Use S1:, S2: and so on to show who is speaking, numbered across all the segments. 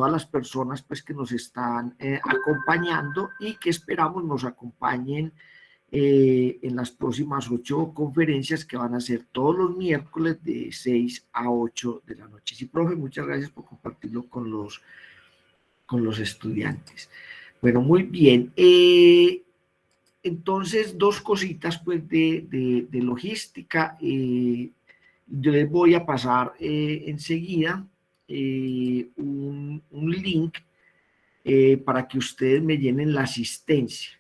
S1: todas las personas pues que nos están acompañando y que esperamos nos acompañen en las próximas 8 conferencias que van a ser todos los miércoles de 6 a 8 de la noche. Sí, profe, muchas gracias por compartirlo con los estudiantes. Bueno, muy bien. Entonces, 2 cositas pues de logística. Yo les voy a pasar enseguida un link para que ustedes me llenen la asistencia.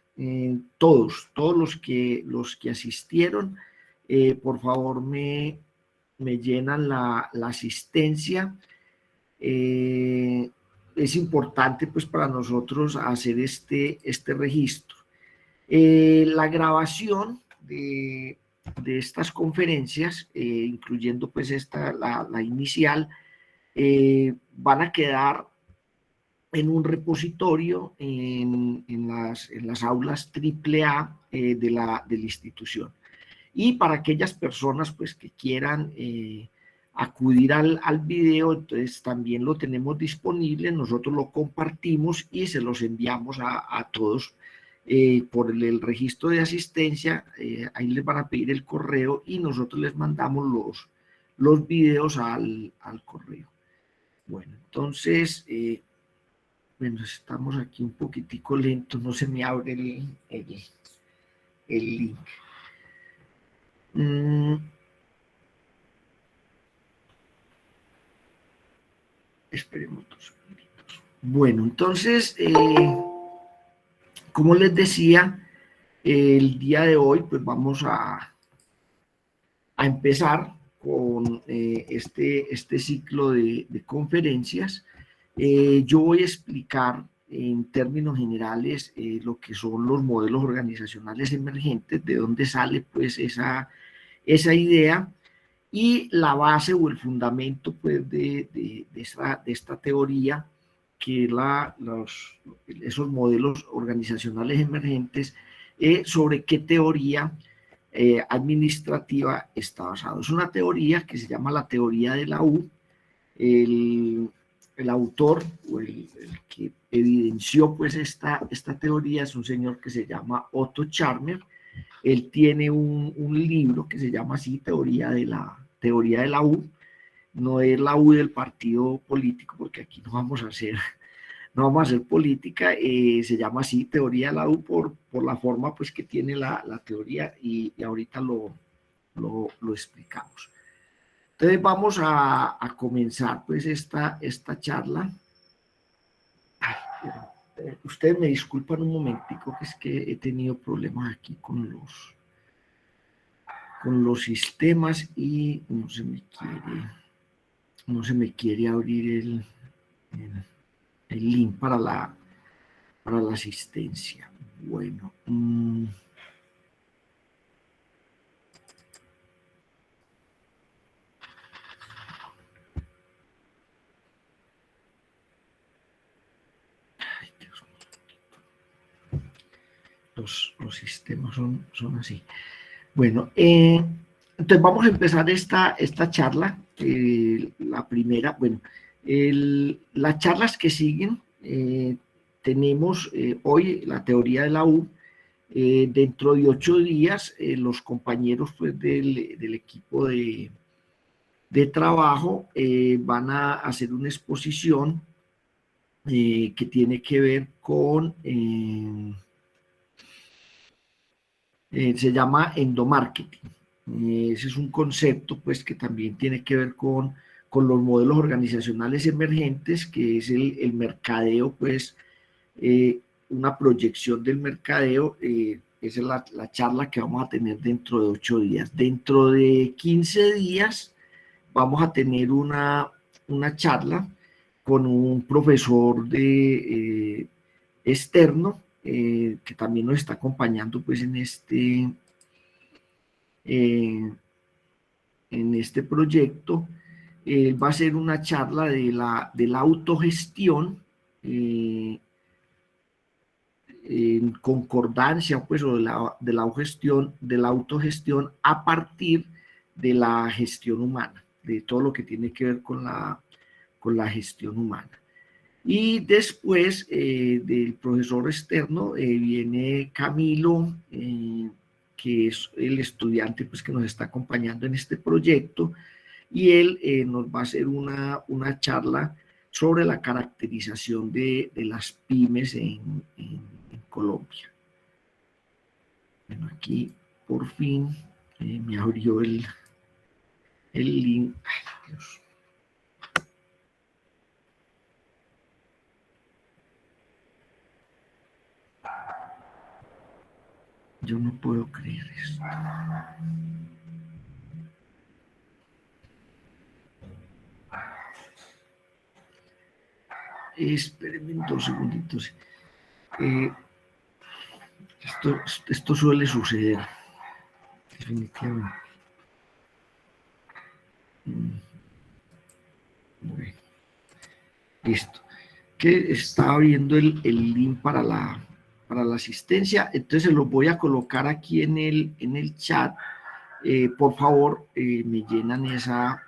S1: Todos los que asistieron, por favor me llenan la asistencia. Es importante pues para nosotros hacer este registro. La grabación de estas conferencias, incluyendo pues la inicial, van a quedar en un repositorio en las aulas AAA de la institución. Y para aquellas personas pues que quieran acudir al video, entonces también lo tenemos disponible, nosotros lo compartimos y se los enviamos a todos por el registro de asistencia. Ahí les van a pedir el correo y nosotros les mandamos los videos al correo. Bueno, entonces, bueno, estamos aquí un poquitico lentos, no se me abre el link. Esperemos 2 segunditos. Bueno, entonces, como les decía, el día de hoy, pues vamos a empezar con este ciclo de conferencias. Yo voy a explicar en términos generales lo que son los modelos organizacionales emergentes, de dónde sale pues esa idea y la base o el fundamento pues de esta teoría, que es esos modelos organizacionales emergentes, sobre qué teoría administrativa está basado. Es una teoría que se llama la teoría de la U. El autor o el que evidenció pues esta teoría es un señor que se llama Otto Scharmer. Él tiene un libro que se llama así, teoría de la U. No es la U del partido político, porque aquí no vamos a hacer política. Se llama así, teoría de la U, por la forma pues que tiene la teoría, y ahorita lo explicamos. Entonces vamos a comenzar pues esta charla. Ustedes me disculpan un momentico, que es que he tenido problemas aquí con los sistemas y no se me quiere abrir el link para la asistencia. Bueno, ay, Dios mío. Los sistemas son así. Bueno, entonces vamos a empezar esta charla. La primera, bueno, las charlas que siguen, tenemos hoy la teoría de la U. Dentro de 8 días, los compañeros pues, del equipo de trabajo van a hacer una exposición que tiene que ver con, se llama endomarketing. Ese es un concepto pues, que también tiene que ver con los modelos organizacionales emergentes, que es el mercadeo, pues, una proyección del mercadeo. Esa es la charla que vamos a tener dentro de 8 días. Dentro de 15 días vamos a tener una charla con un profesor externo, que también nos está acompañando pues, en este proyecto. Va a ser una charla de la autogestión, en concordancia pues, o de la autogestión a partir de la gestión humana, de todo lo que tiene que ver con la gestión humana. Y después del profesor externo viene Camilo, que es el estudiante pues, que nos está acompañando en este proyecto, y él nos va a hacer una charla sobre la caracterización de las pymes en Colombia. Bueno, aquí por fin me abrió el link. Ay, Dios. Yo no puedo creer esto. Espérenme 2 segunditos. Esto suele suceder, definitivamente. Bueno, listo. Que está abriendo el link para la asistencia, entonces se lo voy a colocar aquí en el chat. Por favor, me llenan esa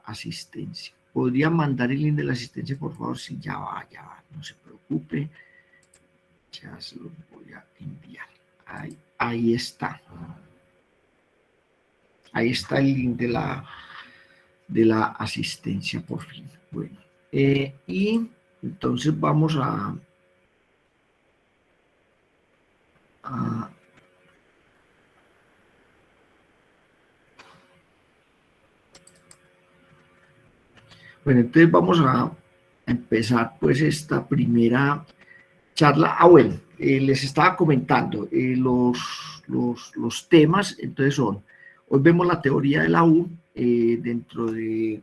S1: asistencia. ¿Podría mandar el link de la asistencia, por favor? Sí, ya va, no se preocupe. Ya se lo voy a enviar. Ahí está. Ahí está el link de la asistencia, por fin. Bueno, y entonces vamos a bueno, entonces vamos a empezar pues esta primera charla. Bueno, les estaba comentando los temas, entonces son, hoy vemos la teoría de la U, dentro de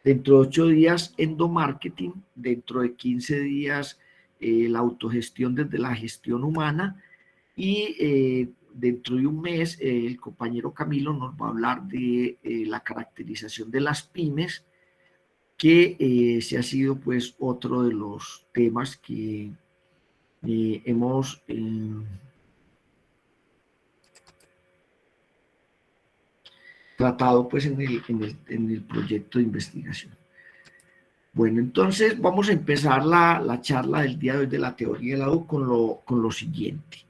S1: 8 días endomarketing, dentro de 15 días la autogestión desde la gestión humana, y dentro de un mes el compañero Camilo nos va a hablar de la caracterización de las pymes, que se ha sido pues otro de los temas que hemos tratado pues en el proyecto de investigación. Bueno, entonces vamos a empezar la charla del día de hoy de la teoría del lado con lo siguiente.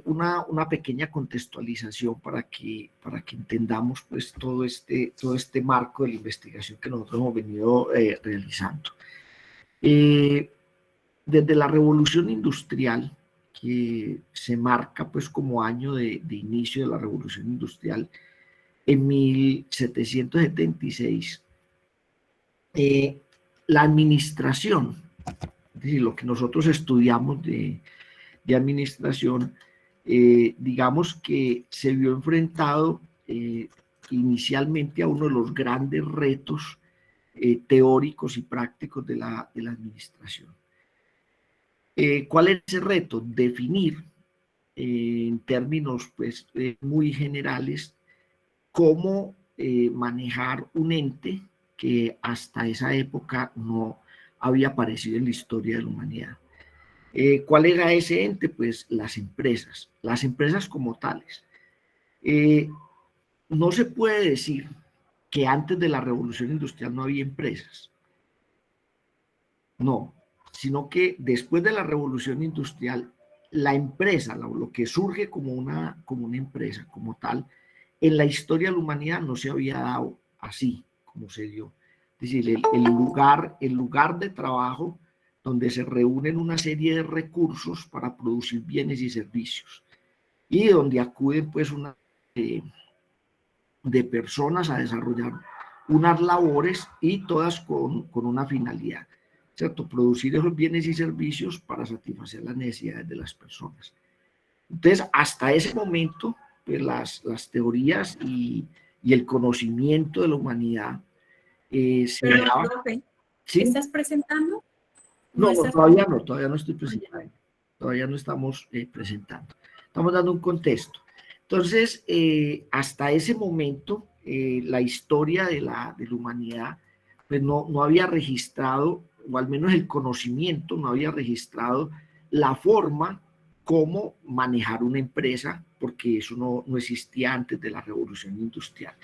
S1: Una pequeña contextualización para que entendamos pues todo este marco de la investigación que nosotros hemos venido realizando. Desde la revolución industrial, que se marca pues como año de inicio de la revolución industrial en 1776, la administración, es decir, lo que nosotros estudiamos de administración, digamos que se vio enfrentado inicialmente a uno de los grandes retos teóricos y prácticos de la administración. ¿Cuál es ese reto? Definir en términos pues, muy generales cómo manejar un ente que hasta esa época no había aparecido en la historia de la humanidad. ¿Cuál era ese ente? Pues las empresas como tales. No se puede decir que antes de la revolución industrial no había empresas. No, sino que después de la revolución industrial, la empresa, lo que surge como una empresa, como tal, en la historia de la humanidad no se había dado así como se dio. Es decir, el lugar de trabajo donde se reúnen una serie de recursos para producir bienes y servicios, y donde acuden pues una de personas a desarrollar unas labores, y todas con una finalidad, ¿cierto? Producir esos bienes y servicios para satisfacer las necesidades de las personas. Entonces, hasta ese momento, pues las teorías y el conocimiento de la humanidad se daba.
S2: ¿Sí? ¿Estás presentando?
S1: No, todavía no estoy presentando. Todavía no estamos presentando. Estamos dando un contexto. Entonces, hasta ese momento, la historia de la humanidad pues no había registrado, o al menos el conocimiento no había registrado la forma cómo manejar una empresa, porque eso no existía antes de la revolución industrial.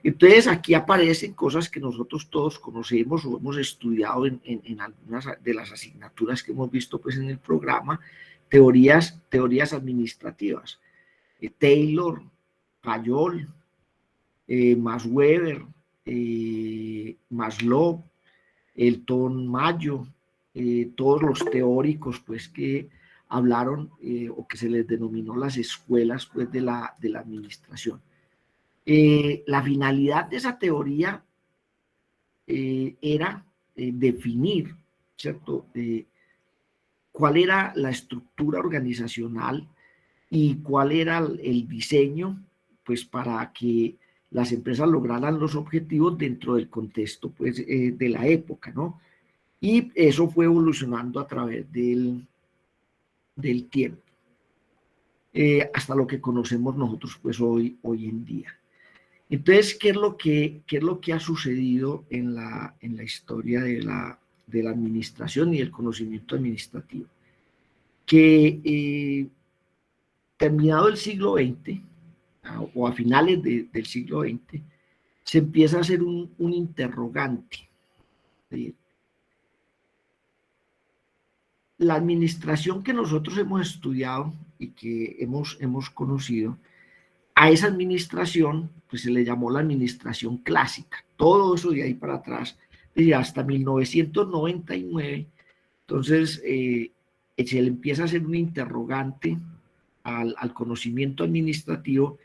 S1: Entonces aquí aparecen cosas que nosotros todos conocemos o hemos estudiado en algunas de las asignaturas que hemos visto pues en el programa, teorías administrativas. Taylor, Fayol, Max Weber, Maslow, Elton Mayo, todos los teóricos pues que hablaron o que se les denominó las escuelas pues de la administración. La finalidad de esa teoría era definir, ¿cierto? Cuál era la estructura organizacional y cuál era el diseño, pues para que las empresas lograran los objetivos dentro del contexto, pues, de la época, ¿no? Y eso fue evolucionando a través del tiempo, hasta lo que conocemos nosotros, pues, hoy en día. Entonces, ¿qué es lo que ha sucedido en la historia de la administración y el conocimiento administrativo? Que terminado el siglo XX, o a finales del siglo XX, se empieza a hacer un interrogante. ¿Sí? La administración que nosotros hemos estudiado y que hemos conocido, a esa administración pues se le llamó la administración clásica. Todo eso de ahí para atrás, desde hasta 1999, entonces se le empieza a hacer un interrogante al conocimiento administrativo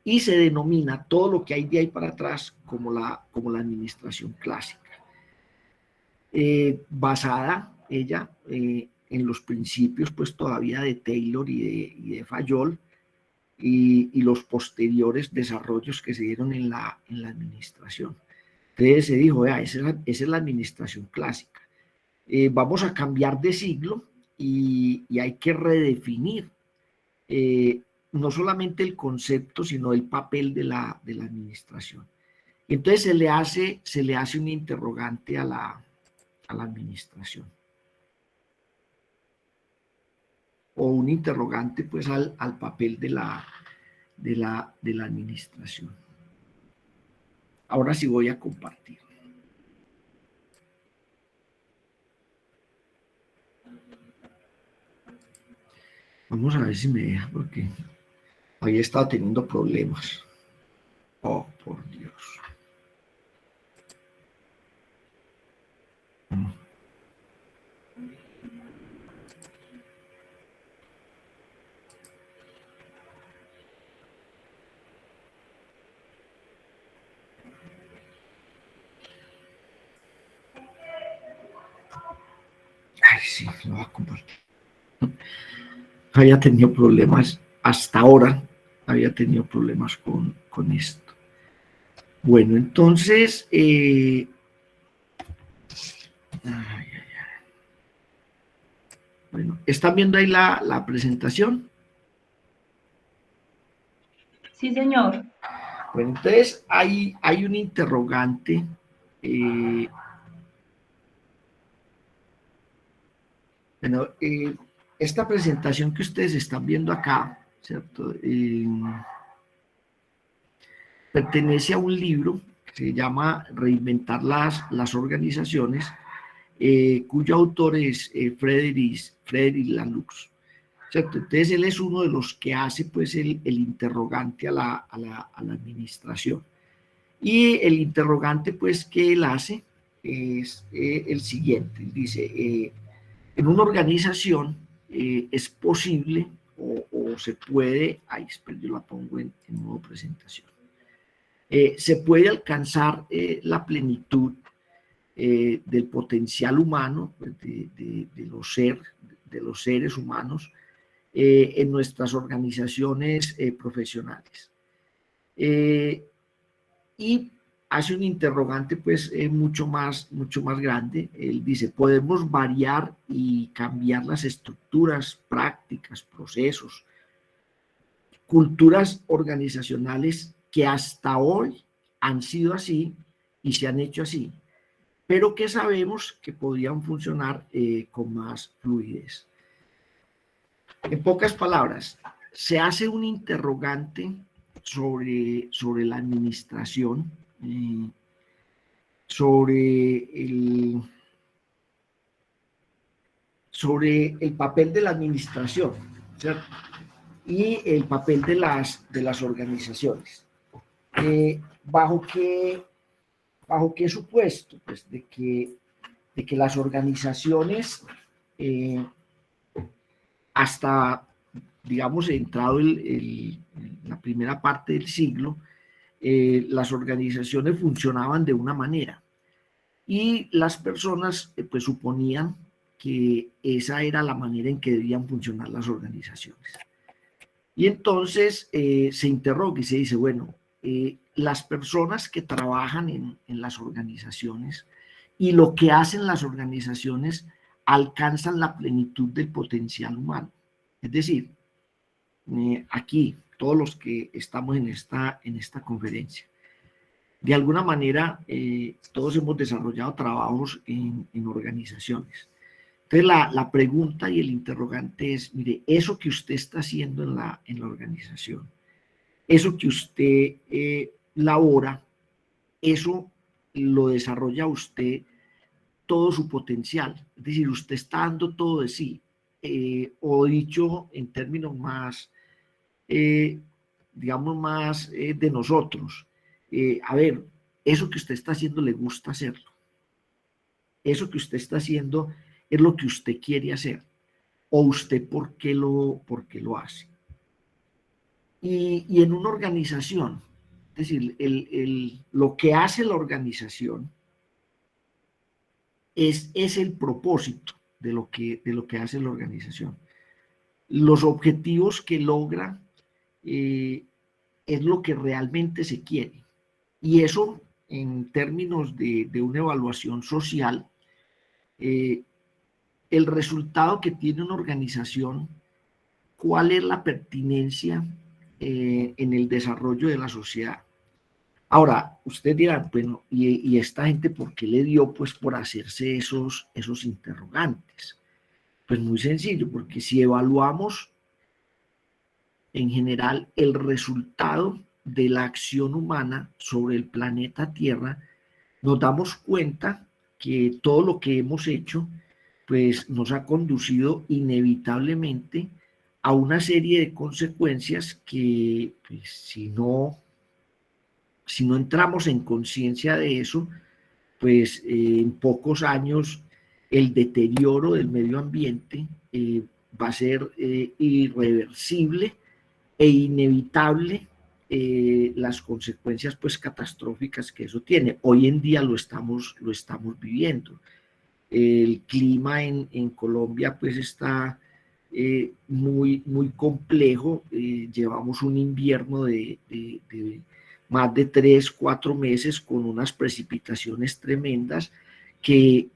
S1: y se denomina todo lo que hay de ahí para atrás como la administración clásica. Basada ella en los principios pues todavía de Taylor y de Fayol, y los posteriores desarrollos que se dieron en la administración. Entonces se dijo, esa es la administración clásica. Vamos a cambiar de siglo y hay que redefinir no solamente el concepto, sino el papel de la administración. Y entonces se le hace un interrogante a la administración. O un interrogante pues al papel de la administración. Ahora sí voy a compartir. Vamos a ver si me deja porque hoy he estado teniendo problemas. Oh, por Dios. Ay, sí, lo voy a compartir. Había tenido problemas hasta ahora, había tenido problemas con esto. Bueno, entonces, bueno, ¿están viendo ahí la presentación?
S2: Sí, señor.
S1: Bueno, entonces hay un interrogante. Bueno, esta presentación que ustedes están viendo acá, ¿cierto? Pertenece a un libro que se llama Reinventar las organizaciones, cuyo autor es Frederic Laloux, ¿cierto? Entonces él es uno de los que hace pues el interrogante a la administración. Y el interrogante pues que él hace es el siguiente, él dice, en una organización es posible o se puede, ahí yo la pongo en modo presentación, se puede alcanzar la plenitud del potencial humano, pues, de los seres humanos en nuestras organizaciones profesionales. Y hace un interrogante pues mucho más grande. Él dice, podemos variar y cambiar las estructuras, prácticas, procesos, culturas organizacionales que hasta hoy han sido así y se han hecho así, pero que sabemos que podían funcionar con más fluidez. En pocas palabras, se hace un interrogante sobre la administración, sobre el papel de la administración, ¿cierto? Y el papel de las organizaciones. ¿Bajo qué supuesto? Pues de que las organizaciones, hasta, digamos, entrado la primera parte del siglo, las organizaciones funcionaban de una manera y las personas pues suponían que esa era la manera en que debían funcionar las organizaciones. Y entonces se interroga y se dice, bueno, las personas que trabajan en las organizaciones y lo que hacen las organizaciones alcanzan la plenitud del potencial humano. Es decir, aquí, todos los que estamos en esta conferencia, de alguna manera, todos hemos desarrollado trabajos en organizaciones. Entonces, la pregunta y el interrogante es, mire, eso que usted está haciendo en la organización, eso que usted labora, eso lo desarrolla usted todo su potencial. Es decir, usted está dando todo de sí. O dicho en términos más, digamos, más de nosotros. A ver, eso que usted está haciendo le gusta hacerlo. Eso que usted está haciendo es lo que usted quiere hacer, o usted por qué lo hace. Y en una organización, es decir, lo que hace la organización es el propósito de lo que hace la organización. Los objetivos que logra es lo que realmente se quiere. Y eso, en términos de una evaluación social, el resultado que tiene una organización, cuál es la pertinencia en el desarrollo de la sociedad. Ahora, usted dirá, bueno, ¿y esta gente por qué le dio? Pues por hacerse esos interrogantes. Pues muy sencillo, porque si evaluamos en general el resultado de la acción humana sobre el planeta Tierra, nos damos cuenta que todo lo que hemos hecho pues nos ha conducido inevitablemente a una serie de consecuencias que pues, si no entramos en conciencia de eso, pues en pocos años el deterioro del medio ambiente va a ser irreversible e inevitable, las consecuencias pues catastróficas que eso tiene. Hoy en día lo estamos viviendo. El clima en Colombia pues está muy complejo. Llevamos un invierno de más de 3, 4 meses con unas precipitaciones tremendas que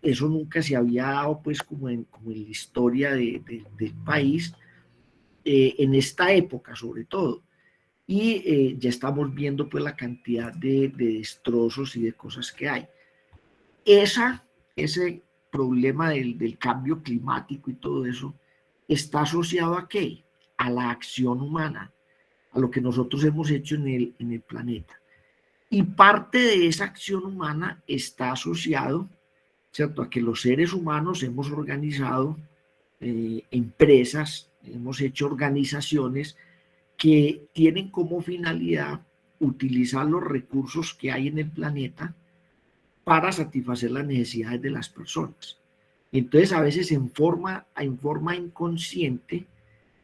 S1: eso nunca se había dado pues como en la historia del país, en esta época sobre todo. Y ya estamos viendo pues la cantidad de destrozos y de cosas que hay. Ese problema del cambio climático y todo eso está asociado ¿a qué? A la acción humana, a lo que nosotros hemos hecho en el planeta. Y parte de esa acción humana está asociado, ¿cierto?, a que los seres humanos hemos organizado empresas, hemos hecho organizaciones que tienen como finalidad utilizar los recursos que hay en el planeta para satisfacer las necesidades de las personas. Entonces, a veces en forma inconsciente,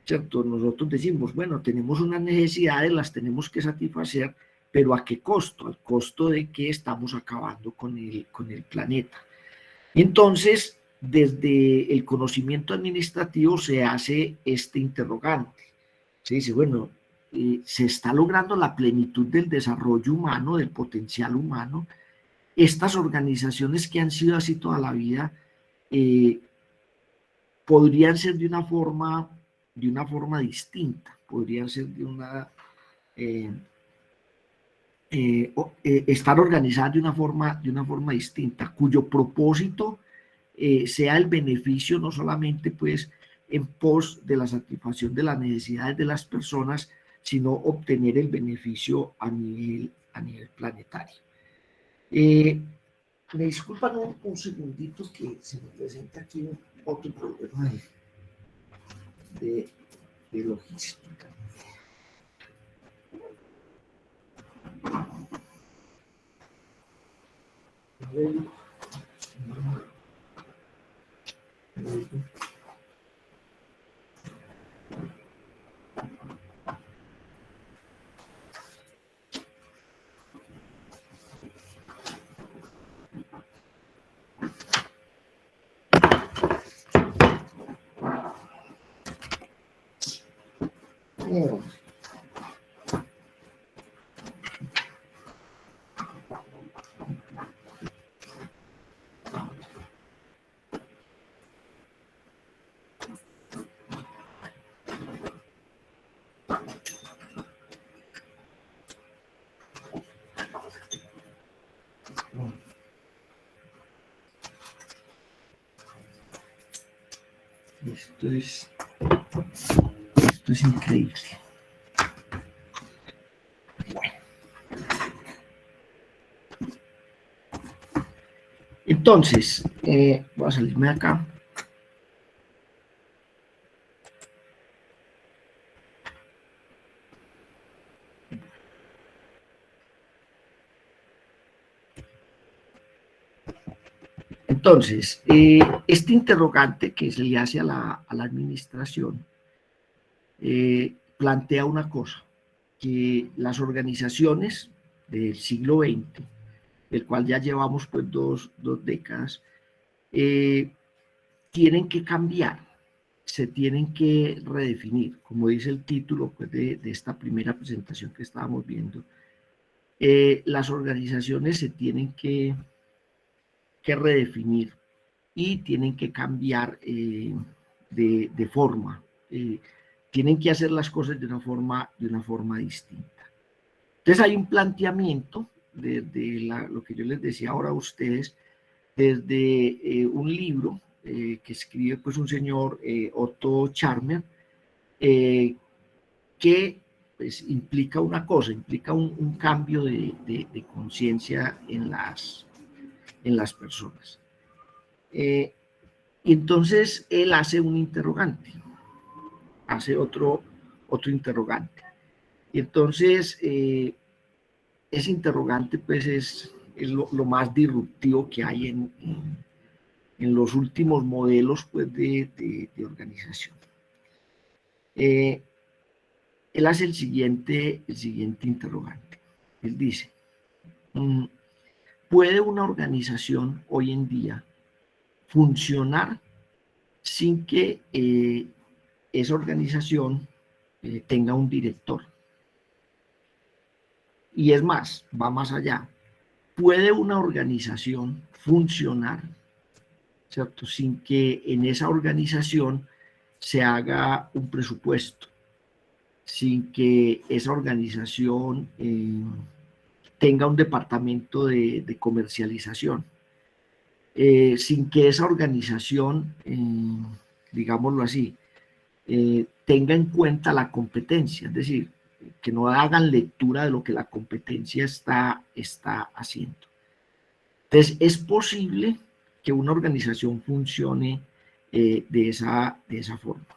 S1: ¿cierto?, nosotros decimos, bueno, tenemos unas necesidades, las tenemos que satisfacer, pero ¿a qué costo? Al costo de que estamos acabando con el planeta. Entonces, desde el conocimiento administrativo se hace este interrogante. Se dice, bueno, se está logrando la plenitud del desarrollo humano, del potencial humano. Estas organizaciones que han sido así toda la vida podrían ser de una forma distinta, podrían ser de una estar organizadas de una forma distinta, cuyo propósito sea el beneficio no solamente pues en pos de la satisfacción de las necesidades de las personas, sino obtener el beneficio a nivel planetario. Me disculpan un segundito que se me presenta aquí otro problema de logística. Esto es increíble. Bueno. Entonces, voy a salirme de acá. Entonces, este interrogante que se le hace a la administración plantea una cosa, que las organizaciones del siglo XX, del cual ya llevamos pues dos décadas, tienen que cambiar, se tienen que redefinir, como dice el título pues, de esta primera presentación que estábamos viendo. Las organizaciones se tienen que redefinir y tienen que cambiar de forma. Tienen que hacer las cosas de una forma distinta. Entonces hay un planteamiento desde lo que yo les decía ahora a ustedes, desde un libro que escribe pues un señor Otto Scharmer, que pues, implica una cosa, implica un cambio de conciencia en las personas. Y entonces él hace un interrogante, hace otro interrogante. Y entonces ese interrogante pues es lo más disruptivo que hay en los últimos modelos pues, de organización. Él hace el siguiente interrogante. Él dice, ¿puede una organización hoy en día funcionar sin que esa organización tenga un director? Y es más, va más allá. ¿Puede una organización funcionar, ¿cierto?, sin que en esa organización se haga un presupuesto, sin que esa organización tenga un departamento de comercialización, sin que esa organización, digámoslo así, tenga en cuenta la competencia, es decir, que no hagan lectura de lo que la competencia está haciendo? Entonces, es posible que una organización funcione de esa forma.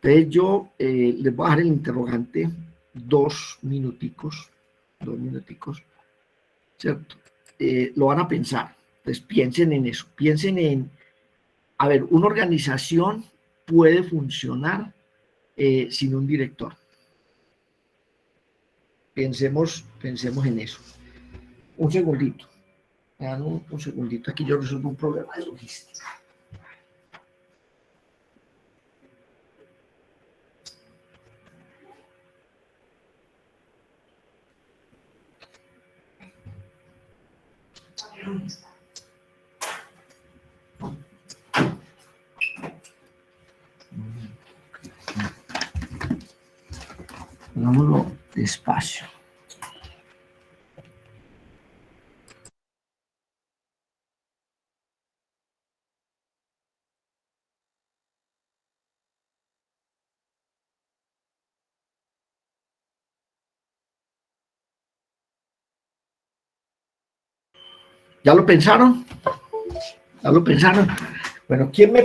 S1: Entonces, yo les voy a dejar el interrogante 2 minuticos, ¿cierto? Lo van a pensar. Entonces, piensen en eso, piensen en, a ver, una organización puede funcionar sin un director. Pensemos en eso. Un segundito. Me dan un segundito, aquí yo resuelvo un problema de logística. Hagámoslo despacio. ¿Ya lo pensaron? ¿Ya lo pensaron? Bueno, ¿quién me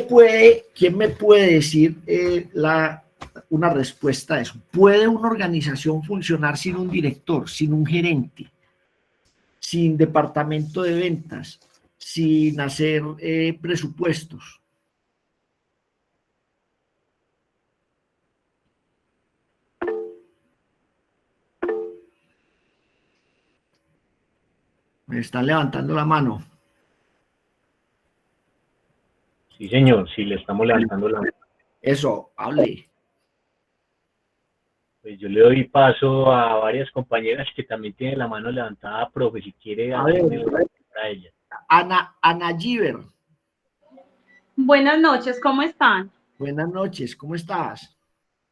S1: puede decir una respuesta a eso? ¿Puede una organización funcionar sin un director, sin un gerente, sin departamento de ventas, sin hacer presupuestos? Me están levantando la mano.
S3: Sí, señor, sí, le estamos levantando la mano.
S1: Eso, hable.
S3: Pues yo le doy paso a varias compañeras que también tienen la mano levantada, profe, si quiere
S1: A ver,
S3: hacerme la pregunta a ella.
S1: Ana Giver,
S2: Buenas noches, ¿cómo están?
S1: buenas noches, ¿cómo estás?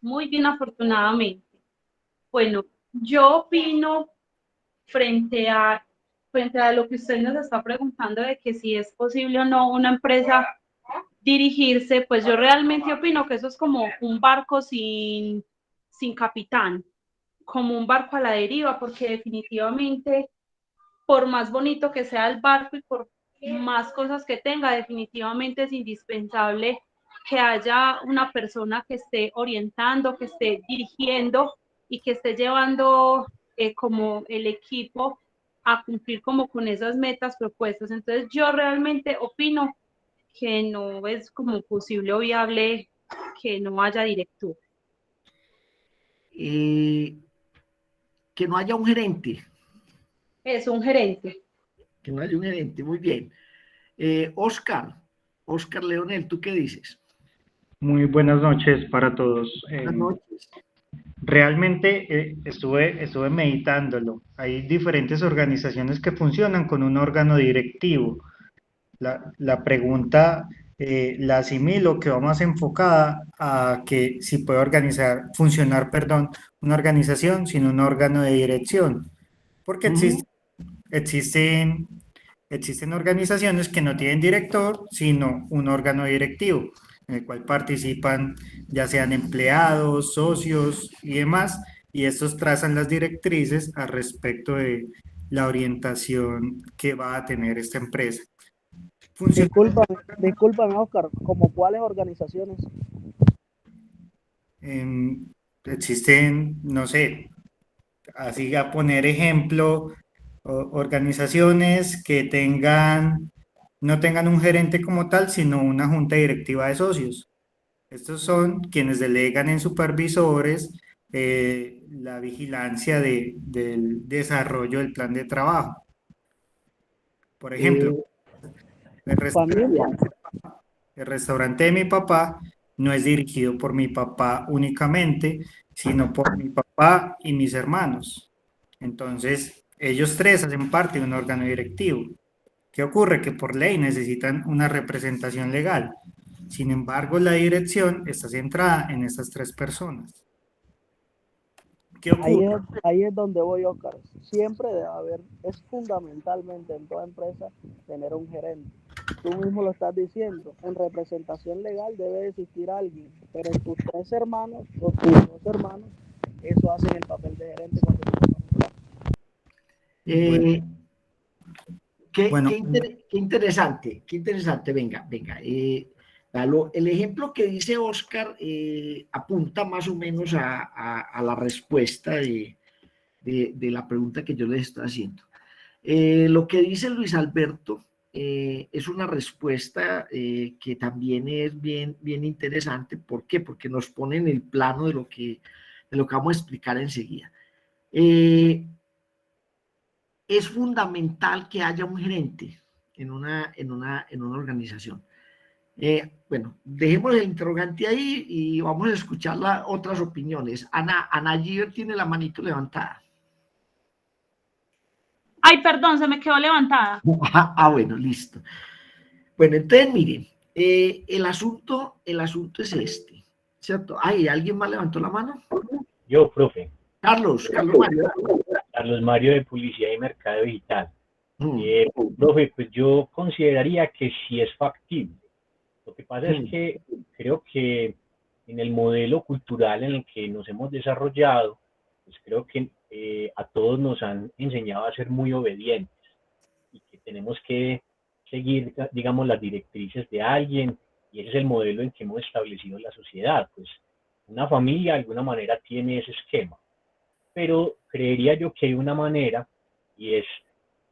S2: Muy bien, afortunadamente. Bueno, yo opino frente a, frente a lo que usted nos está preguntando de que si es posible o no una empresa dirigirse, pues yo realmente opino que eso es como un barco sin capitán, como un barco a la deriva, porque definitivamente, por más bonito que sea el barco y por más cosas que tenga, definitivamente es indispensable que haya una persona que esté orientando, que esté dirigiendo y que esté llevando como el equipo a cumplir como con esas metas propuestas. Entonces yo realmente opino que no es como posible o viable que no haya director.
S1: Que no haya un gerente,
S2: Es un gerente.
S1: que no haya un gerente, muy bien. Oscar Leonel, ¿tú qué dices?
S4: Muy buenas noches para todos.
S1: Buenas noches.
S4: Realmente estuve meditándolo. Hay diferentes organizaciones que funcionan con un órgano directivo. La pregunta la asimilo que va más enfocada a que si puede funcionar, perdón, una organización sin un órgano de dirección. Porque existen, existen organizaciones que no tienen director, sino un órgano directivo, en el cual participan ya sean empleados, socios y demás, y estos trazan las directrices al respecto de la orientación que va a tener esta empresa. Funciona.
S5: Discúlpame, Oscar, ¿como cuáles organizaciones?
S4: Existen, no sé, así a poner ejemplo, organizaciones que no tengan un gerente como tal, sino una junta directiva de socios. Estos son quienes delegan en supervisores la vigilancia del desarrollo del plan de trabajo. Por ejemplo, el
S5: Familia.
S4: el restaurante de mi papá no es dirigido por mi papá únicamente, sino por mi papá y mis hermanos. Entonces, ellos tres hacen parte de un órgano directivo. ¿Qué ocurre? Que por ley necesitan una representación legal. Sin embargo, la dirección está centrada en estas tres personas. ¿Qué ocurre?
S5: Ahí es donde voy, Oscar. Siempre debe haber, es fundamentalmente en toda empresa tener un gerente. Tú mismo lo estás diciendo, en representación legal debe existir alguien, pero en tus tres hermanos o tus dos hermanos, eso hacen el papel de gerente cuando tú tomas un plan.
S4: Bueno,
S1: Qué interesante, venga. El ejemplo que dice Oscar apunta más o menos a la respuesta de la pregunta que yo les estoy haciendo. Lo que dice Luis Alberto es una respuesta que también es bien interesante. ¿Por qué? Porque nos pone en el plano de lo que vamos a explicar enseguida. Es fundamental que haya un gerente en una organización. Bueno, dejemos el interrogante ahí y vamos a escuchar otras opiniones. Ana Giver tiene la manito levantada.
S2: Ay, perdón, se me quedó levantada.
S1: Bueno, listo. Bueno, entonces miren, el asunto es este, ¿cierto? Ay, ¿alguien más levantó la mano?
S3: Yo, profe.
S1: Carlos Mario.
S3: Carlos Mario de Publicidad y Mercado Digital.
S1: Mm.
S3: Profe, pues yo consideraría que sí es factible. Lo que pasa es que creo que en el modelo cultural en el que nos hemos desarrollado, pues creo que a todos nos han enseñado a ser muy obedientes y que tenemos que seguir, digamos, las directrices de alguien, y ese es el modelo en que hemos establecido la sociedad. Pues una familia de alguna manera tiene ese esquema, pero creería yo que hay una manera, y es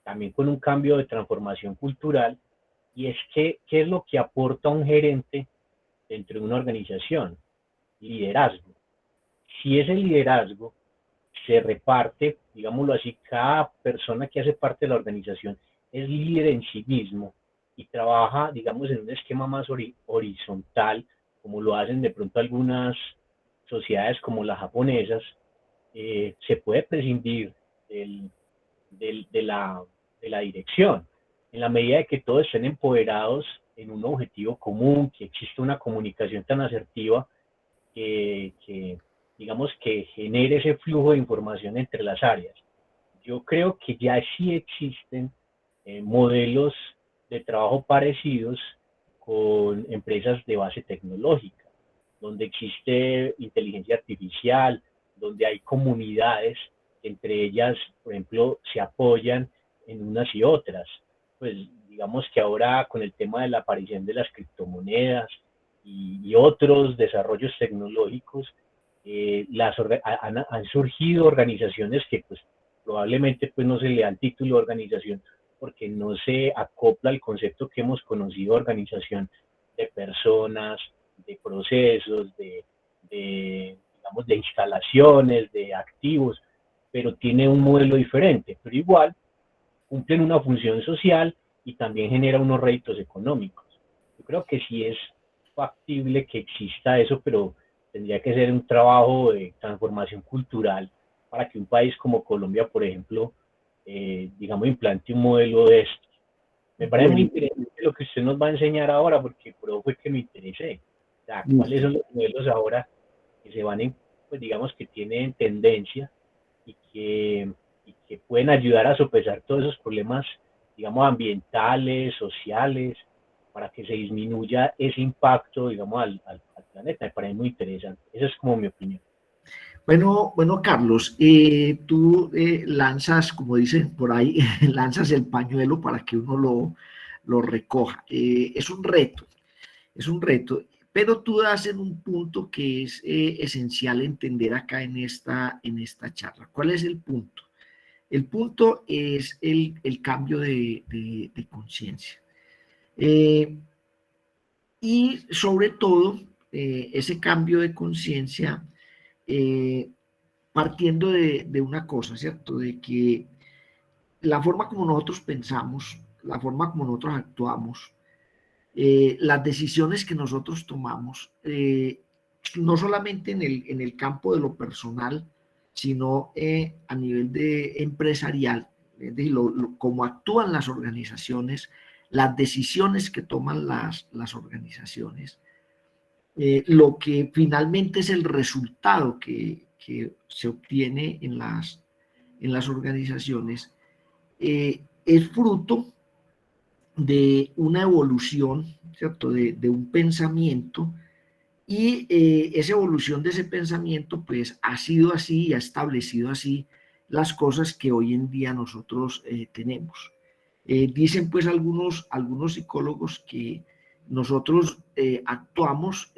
S3: también con un cambio de transformación cultural, y es que, ¿qué es lo que aporta un gerente dentro de una organización? Liderazgo. Si ese liderazgo se reparte, digámoslo así, cada persona que hace parte de la organización es líder en sí mismo y trabaja, digamos, en un esquema más horizontal, como lo hacen de pronto algunas sociedades como las japonesas, se puede prescindir del, de la dirección, en la medida de que todos estén empoderados en un objetivo común, que exista una comunicación tan asertiva que digamos, que genere ese flujo de información entre las áreas. Yo creo que ya sí existen modelos de trabajo parecidos con empresas de base tecnológica, donde existe inteligencia artificial, donde hay comunidades, entre ellas, por ejemplo, se apoyan en unas y otras. Pues digamos que ahora con el tema de la aparición de las criptomonedas y otros desarrollos tecnológicos, han surgido organizaciones que pues probablemente pues no se le da el título de organización porque no se acopla al concepto que hemos conocido de organización, de personas, de procesos, digamos, de instalaciones, de activos, pero tiene un modelo diferente, pero igual cumplen una función social y también genera unos réditos económicos. Yo creo que sí es factible que exista eso, pero tendría que ser un trabajo de transformación cultural para que un país como Colombia, por ejemplo, digamos, implante un modelo de esto. Me parece muy interesante lo que usted nos va a enseñar ahora, porque por eso fue que me interesé. O sea, ¿cuáles son los modelos ahora que se van, pues digamos, que tienen tendencia y que pueden ayudar a sopesar todos esos problemas, digamos, ambientales, sociales, para que se disminuya ese impacto, digamos, al planeta? Me parece muy interesante. Esa es como mi opinión.
S1: Bueno, Carlos, tú lanzas, como dicen por ahí, lanzas el pañuelo para que uno lo recoja. Es un reto, pero tú das en un punto que es esencial entender acá en esta charla. ¿Cuál es el punto? El punto es el cambio de conciencia. Y sobre todo, ese cambio de conciencia partiendo de una cosa, ¿cierto? De que la forma como nosotros pensamos, la forma como nosotros actuamos, las decisiones que nosotros tomamos, no solamente en el campo de lo personal, sino a nivel de empresarial, es decir, cómo actúan las organizaciones, las decisiones que toman las organizaciones, lo que finalmente es el resultado que se obtiene en las organizaciones, es fruto de una evolución, ¿cierto? De un pensamiento, y esa evolución de ese pensamiento pues ha sido así y ha establecido así las cosas que hoy en día nosotros tenemos. Dicen pues algunos psicólogos que nosotros actuamos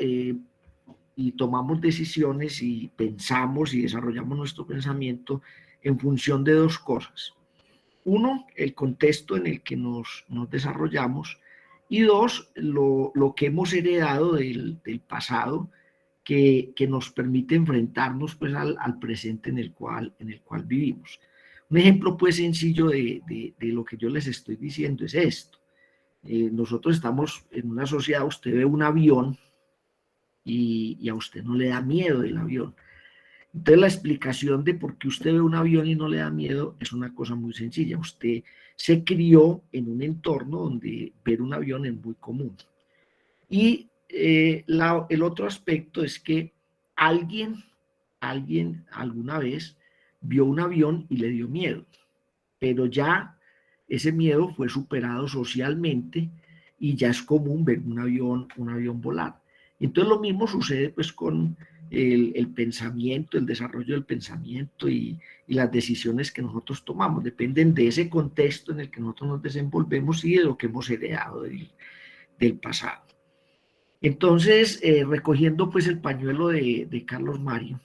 S1: y tomamos decisiones y pensamos y desarrollamos nuestro pensamiento en función de dos cosas. Uno, el contexto en el que nos desarrollamos, y dos, lo que hemos heredado del pasado que nos permite enfrentarnos pues al presente en el cual vivimos. Un ejemplo pues sencillo de lo que yo les estoy diciendo es esto. Nosotros estamos en una sociedad, usted ve un avión y a usted no le da miedo el avión. Entonces la explicación de por qué usted ve un avión y no le da miedo es una cosa muy sencilla. Usted se crió en un entorno donde ver un avión es muy común. Y el otro aspecto es que alguien alguna vez vio un avión y le dio miedo, pero ya ese miedo fue superado socialmente y ya es común ver un avión volar. Entonces lo mismo sucede pues con el pensamiento, el desarrollo del pensamiento y las decisiones que nosotros tomamos. Dependen de ese contexto en el que nosotros nos desenvolvemos y de lo que hemos heredado del pasado. Entonces, recogiendo pues el pañuelo de Carlos Mario,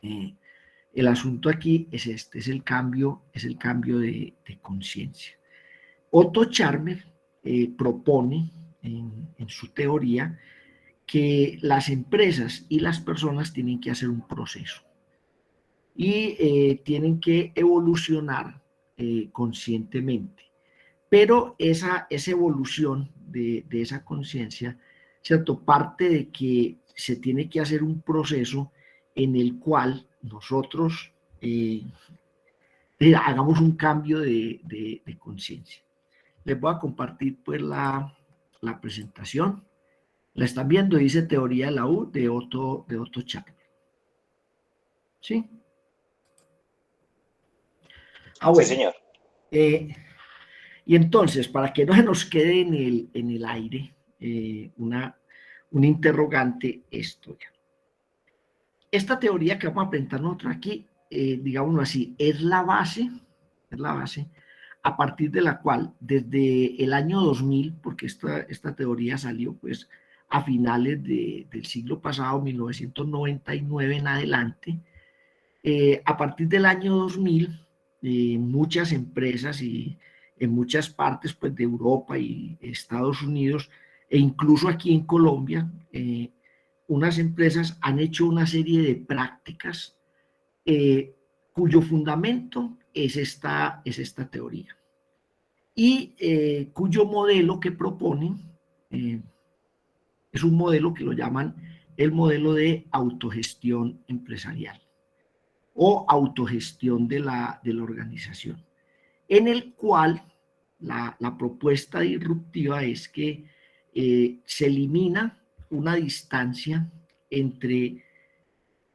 S1: el asunto aquí es este, es el cambio de conciencia. Otto Scharmer propone en su teoría que las empresas y las personas tienen que hacer un proceso y tienen que evolucionar conscientemente. Pero esa evolución de esa conciencia, ¿cierto? Parte de que se tiene que hacer un proceso en el cual nosotros hagamos un cambio de conciencia. Les voy a compartir pues la presentación. La están viendo, dice Teoría de la U de Otto Scharmer. ¿Sí? Bueno.
S6: Sí, señor.
S1: Y entonces, para que no se nos quede en el aire un interrogante, esto ya. Esta teoría que vamos a presentar nosotros aquí, digámoslo así, es la base a partir de la cual desde el año 2000, porque esta teoría salió pues a finales del siglo pasado, 1999 en adelante, a partir del año 2000, muchas empresas y en muchas partes pues, de Europa y Estados Unidos, e incluso aquí en Colombia, unas empresas han hecho una serie de prácticas cuyo fundamento es esta teoría y cuyo modelo que proponen es un modelo que lo llaman el modelo de autogestión empresarial o autogestión de la organización, en el cual la propuesta disruptiva es que se elimina una distancia entre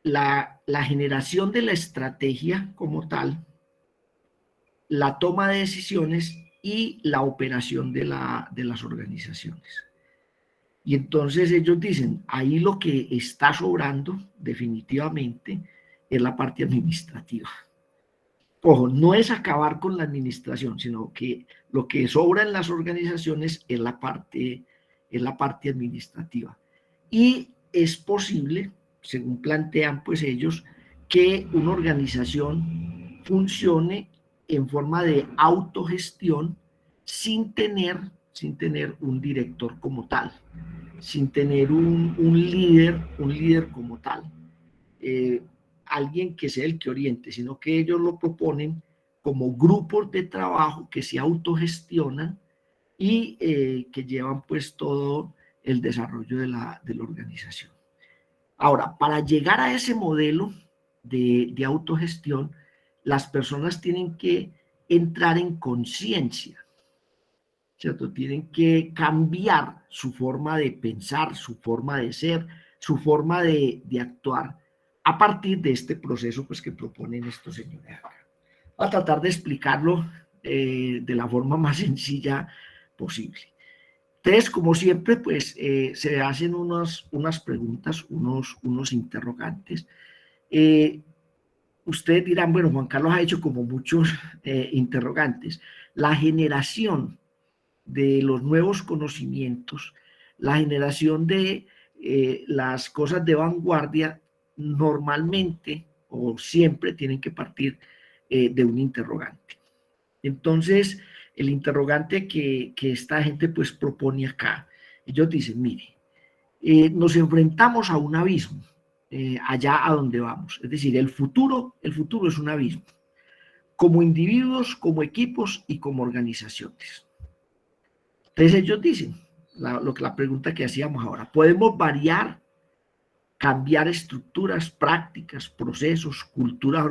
S1: la generación de la estrategia como tal, la toma de decisiones y la operación de las organizaciones. Y entonces ellos dicen, ahí lo que está sobrando definitivamente es la parte administrativa. Ojo, no es acabar con la administración, sino que lo que sobra en las organizaciones es la parte administrativa. Y es posible, según plantean pues ellos, que una organización funcione en forma de autogestión sin tener un director como tal, sin tener un líder como tal. Alguien que sea el que oriente, sino que ellos lo proponen como grupos de trabajo que se autogestionan y que llevan pues todo el desarrollo de la organización. Ahora, para llegar a ese modelo de autogestión, las personas tienen que entrar en conciencia, ¿cierto? Tienen que cambiar su forma de pensar, su forma de ser, su forma de actuar a partir de este proceso pues, que proponen estos señores acá. Voy a tratar de explicarlo de la forma más sencilla posible. Entonces, como siempre, pues se hacen unas preguntas, unos interrogantes. Ustedes dirán, bueno, Juan Carlos ha hecho como muchos interrogantes. La generación de los nuevos conocimientos, la generación de las cosas de vanguardia, normalmente o siempre tienen que partir de un interrogante. Entonces, el interrogante que esta gente pues propone acá, ellos dicen, mire, nos enfrentamos a un abismo, allá a donde vamos. Es decir, el futuro es un abismo, como individuos, como equipos y como organizaciones. Entonces ellos dicen, la pregunta que hacíamos ahora, ¿podemos variar, cambiar estructuras, prácticas, procesos, culturas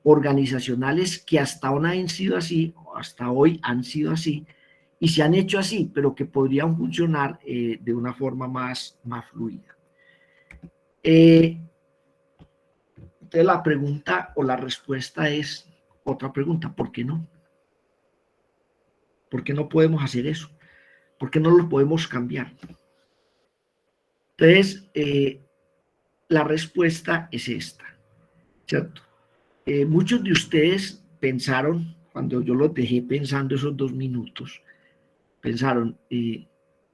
S1: organizacionales que hasta ahora han sido así, o hasta hoy han sido así, y se han hecho así, pero que podrían funcionar de una forma más fluida? Entonces la pregunta o la respuesta es otra pregunta, ¿por qué no? ¿Por qué no podemos hacer eso? ¿Por qué no lo podemos cambiar? Entonces, la respuesta es esta, ¿cierto? Muchos de ustedes pensaron, cuando yo los dejé pensando esos 2 minutos, pensaron,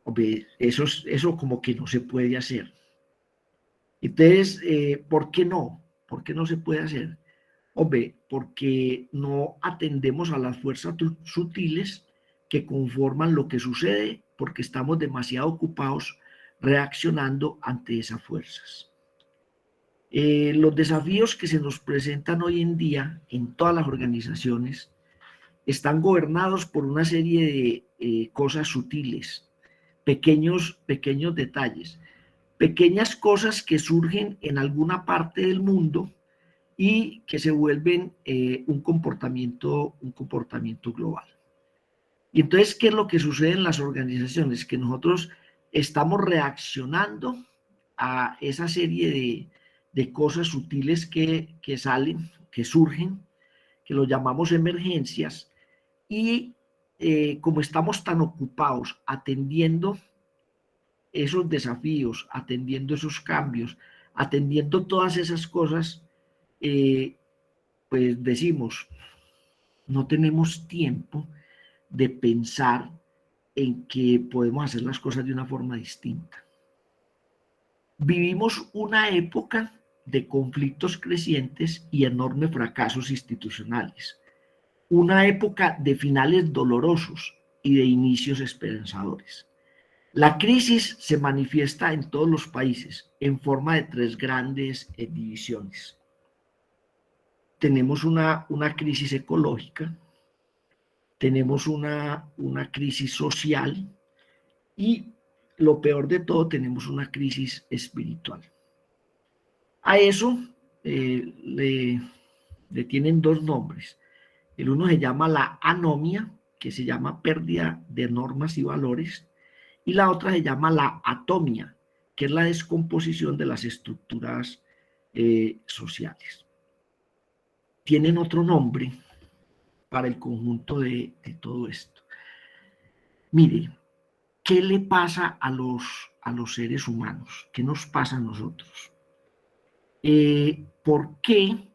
S1: hombre, eso como que no se puede hacer. Entonces, ¿por qué no? ¿Por qué no se puede hacer? Hombre, porque no atendemos a las fuerzas sutiles que conforman lo que sucede, porque estamos demasiado ocupados reaccionando ante esas fuerzas. Los desafíos que se nos presentan hoy en día en todas las organizaciones están gobernados por una serie de cosas sutiles, pequeños detalles, pequeñas cosas que surgen en alguna parte del mundo y que se vuelven un comportamiento global. Y entonces, ¿qué es lo que sucede en las organizaciones? Que nosotros estamos reaccionando a esa serie de cosas sutiles que salen, que surgen, que lo llamamos emergencias, y como estamos tan ocupados atendiendo esos desafíos, atendiendo esos cambios, atendiendo todas esas cosas, pues decimos, no tenemos tiempo de pensar en que podemos hacer las cosas de una forma distinta. Vivimos una época de conflictos crecientes y enormes fracasos institucionales, una época de finales dolorosos y de inicios esperanzadores. La crisis se manifiesta en todos los países en forma de 3 grandes divisiones. Tenemos una crisis ecológica, tenemos una crisis social y, lo peor de todo, tenemos una crisis espiritual. A eso le tienen 2 nombres. El uno se llama la anomia, que se llama pérdida de normas y valores, y la otra se llama la atomia, que es la descomposición de las estructuras sociales. Tienen otro nombre para el conjunto de todo esto. Mire, ¿qué le pasa a los seres humanos? ¿Qué nos pasa a nosotros? ¿Por qué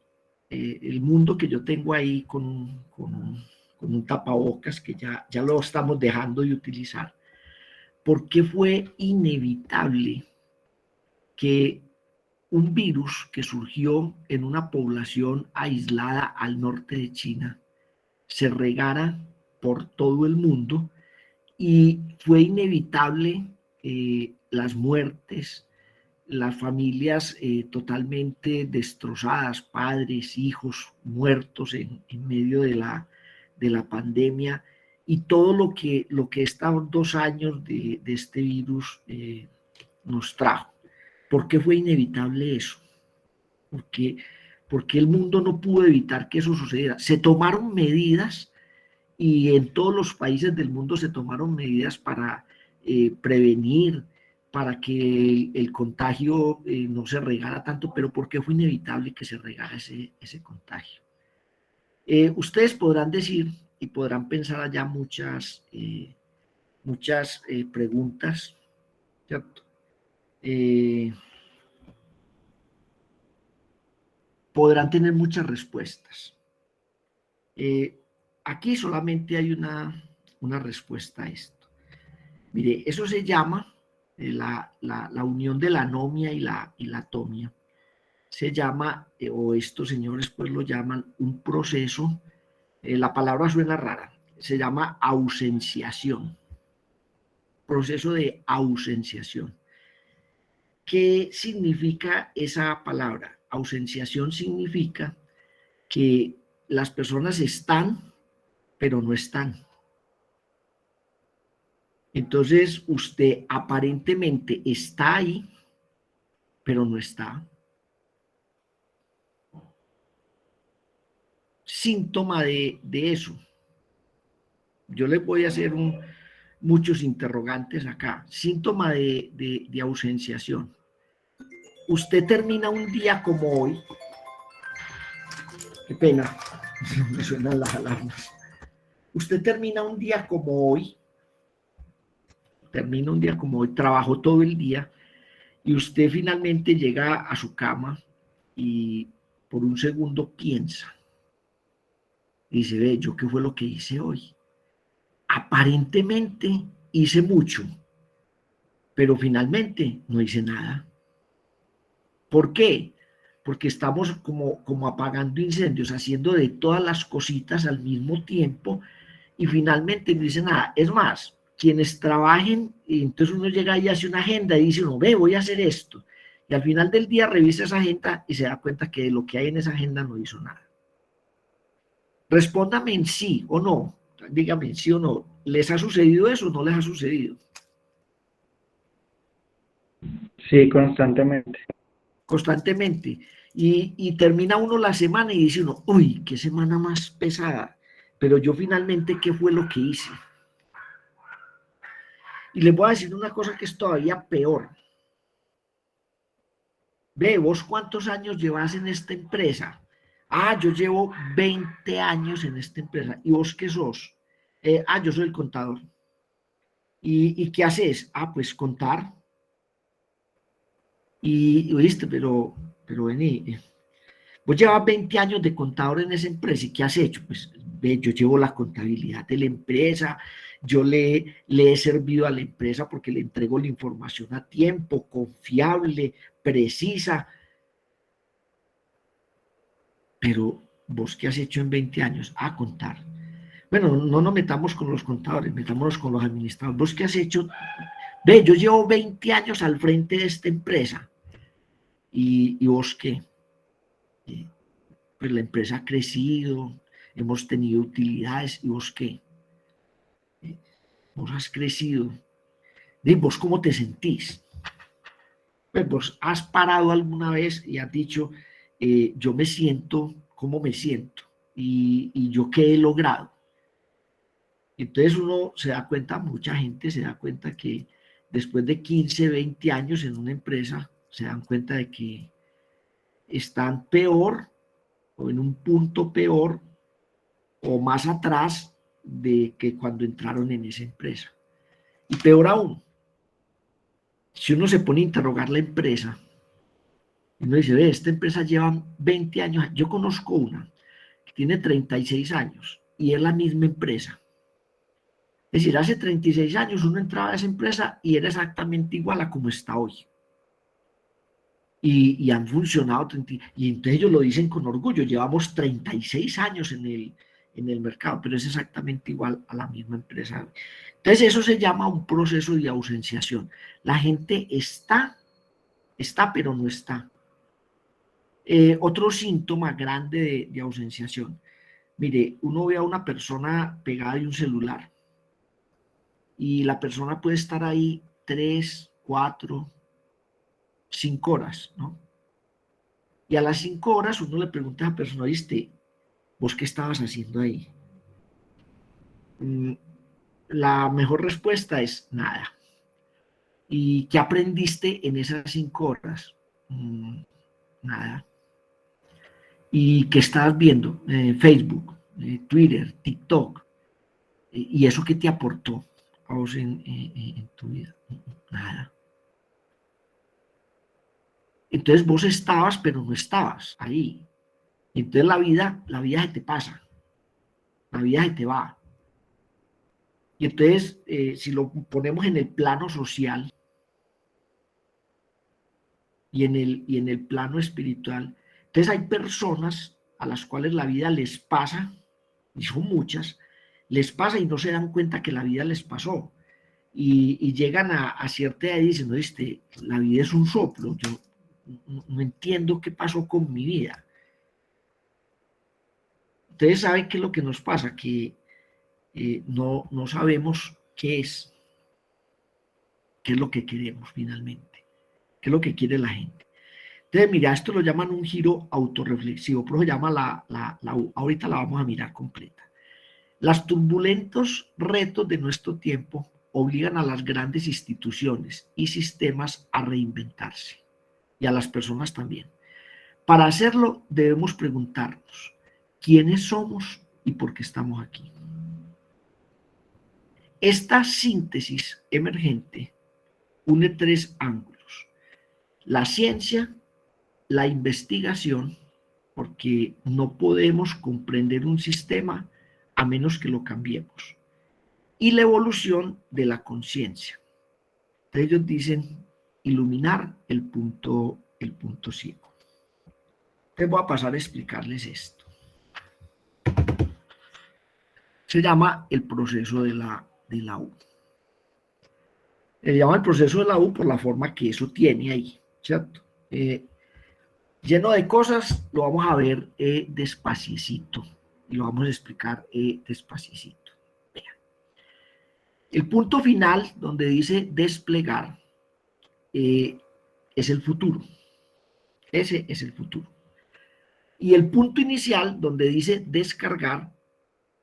S1: el mundo que yo tengo ahí con un tapabocas que ya lo estamos dejando de utilizar? ¿Por qué fue inevitable que un virus que surgió en una población aislada al norte de China se regara por todo el mundo y fue inevitable las muertes, las familias totalmente destrozadas, padres, hijos muertos en medio de la pandemia y todo lo que estos 2 años de este virus nos trajo? ¿Por qué fue inevitable eso? Porque el mundo no pudo evitar que eso sucediera. Se tomaron medidas y en todos los países del mundo se tomaron medidas para prevenir, para que el contagio no se regara tanto, pero ¿por qué fue inevitable que se regara ese contagio? Ustedes podrán decir y podrán pensar allá muchas preguntas, ¿cierto? Podrán tener muchas respuestas. Aquí solamente hay una respuesta a esto. Mire, eso se llama la unión de la anomia y la atomia. Se llama, o estos señores pues lo llaman, un proceso, la palabra suena rara, se llama ausenciación. Proceso de ausenciación. ¿Qué significa esa palabra? Ausenciación significa que las personas están, pero no están. Entonces, usted aparentemente está ahí, pero no está. Síntoma de eso. Yo les voy a hacer muchos interrogantes acá. Síntoma de ausenciación. Usted termina un día como hoy. Qué pena, me suenan las alarmas. Usted termina un día como hoy, trabajó todo el día y usted finalmente llega a su cama y por un segundo piensa y dice, ve, ¿yo qué fue lo que hice hoy? Aparentemente hice mucho, pero finalmente no hice nada. ¿Por qué? Porque estamos como apagando incendios, haciendo de todas las cositas al mismo tiempo y finalmente no dice nada. Es más, quienes trabajen, y entonces uno llega y hace una agenda y dice, no, ve, voy a hacer esto. Y al final del día revisa esa agenda y se da cuenta que de lo que hay en esa agenda no hizo nada. Respóndame en sí o no. Dígame en sí o no. ¿Les ha sucedido eso o no les ha sucedido?
S4: Sí, constantemente.
S1: Constantemente. Y termina uno la semana y dice uno, uy, qué semana más pesada. Pero yo finalmente, ¿qué fue lo que hice? Y les voy a decir una cosa que es todavía peor. Ve, ¿vos cuántos años llevas en esta empresa? Ah, yo llevo 20 años en esta empresa. ¿Y vos qué sos? Yo soy el contador. ¿Y qué haces? Ah, pues contar. Y oíste, pero vení, vos llevas 20 años de contador en esa empresa y ¿qué has hecho? Pues ve, yo llevo la contabilidad de la empresa, yo le he servido a la empresa porque le entrego la información a tiempo, confiable, precisa. Pero vos, ¿qué has hecho en 20 años? Ah, contar. Bueno, no nos metamos con los contadores, metámonos con los administradores. ¿Vos qué has hecho? Ve, yo llevo 20 años al frente de esta empresa. ¿Y vos qué? Pues la empresa ha crecido, hemos tenido utilidades. ¿Y vos qué? Vos has crecido. ¿Y vos cómo te sentís? Pues vos has parado alguna vez y has dicho, yo me siento, ¿cómo me siento? Y yo qué he logrado. Entonces uno se da cuenta, mucha gente se da cuenta que después de 15, 20 años en una empresa, se dan cuenta de que están peor o en un punto peor o más atrás de que cuando entraron en esa empresa. Y peor aún, si uno se pone a interrogar la empresa, y uno dice, ve, esta empresa lleva 20 años, yo conozco una que tiene 36 años y es la misma empresa. Es decir, hace 36 años uno entraba a esa empresa y era exactamente igual a como está hoy. Y han funcionado, y entonces ellos lo dicen con orgullo, llevamos 36 años en el mercado, pero es exactamente igual a la misma empresa. Entonces eso se llama un proceso de ausenciación. La gente está, pero no está. Otro síntoma grande de ausenciación. Mire, uno ve a una persona pegada de un celular y la persona puede estar ahí 3, 4, 5 horas, ¿no? Y a las 5 horas uno le pregunta a la persona, ¿viste? ¿Vos qué estabas haciendo ahí? La mejor respuesta es nada. ¿Y qué aprendiste en esas 5 horas? Nada. ¿Y qué estabas viendo? Facebook, Twitter, TikTok. ¿Y eso qué te aportó a vos en tu vida? Nada. Entonces vos estabas, pero no estabas ahí. Entonces la vida se te pasa, la vida se te va. Y entonces, si lo ponemos en el plano social y en el plano espiritual, entonces hay personas a las cuales la vida les pasa, y son muchas, les pasa y no se dan cuenta que la vida les pasó. Y llegan a cierta edad y dicen, no, la vida es un soplo, yo no entiendo qué pasó con mi vida. Ustedes saben qué es lo que nos pasa, que no sabemos qué es lo que queremos finalmente, qué es lo que quiere la gente. Entonces, mira, esto lo llaman un giro autorreflexivo, pero se llama ahorita la vamos a mirar completa. Los turbulentos retos de nuestro tiempo obligan a las grandes instituciones y sistemas a reinventarse, y a las personas también. Para hacerlo, debemos preguntarnos, ¿quiénes somos y por qué estamos aquí? Esta síntesis emergente une 3 ángulos. la ciencia, la investigación, porque no podemos comprender un sistema a menos que lo cambiemos, y la evolución de la conciencia. Ellos dicen iluminar el punto ciego. Entonces voy a pasar a explicarles esto. Se llama el proceso de la U. Se llama el proceso de la U por la forma que eso tiene ahí, ¿cierto? Lleno de cosas, lo vamos a ver despaciecito y lo vamos a explicar despaciecito. Vean. El punto final donde dice desplegar es el futuro. Ese es el futuro. Y el punto inicial donde dice descargar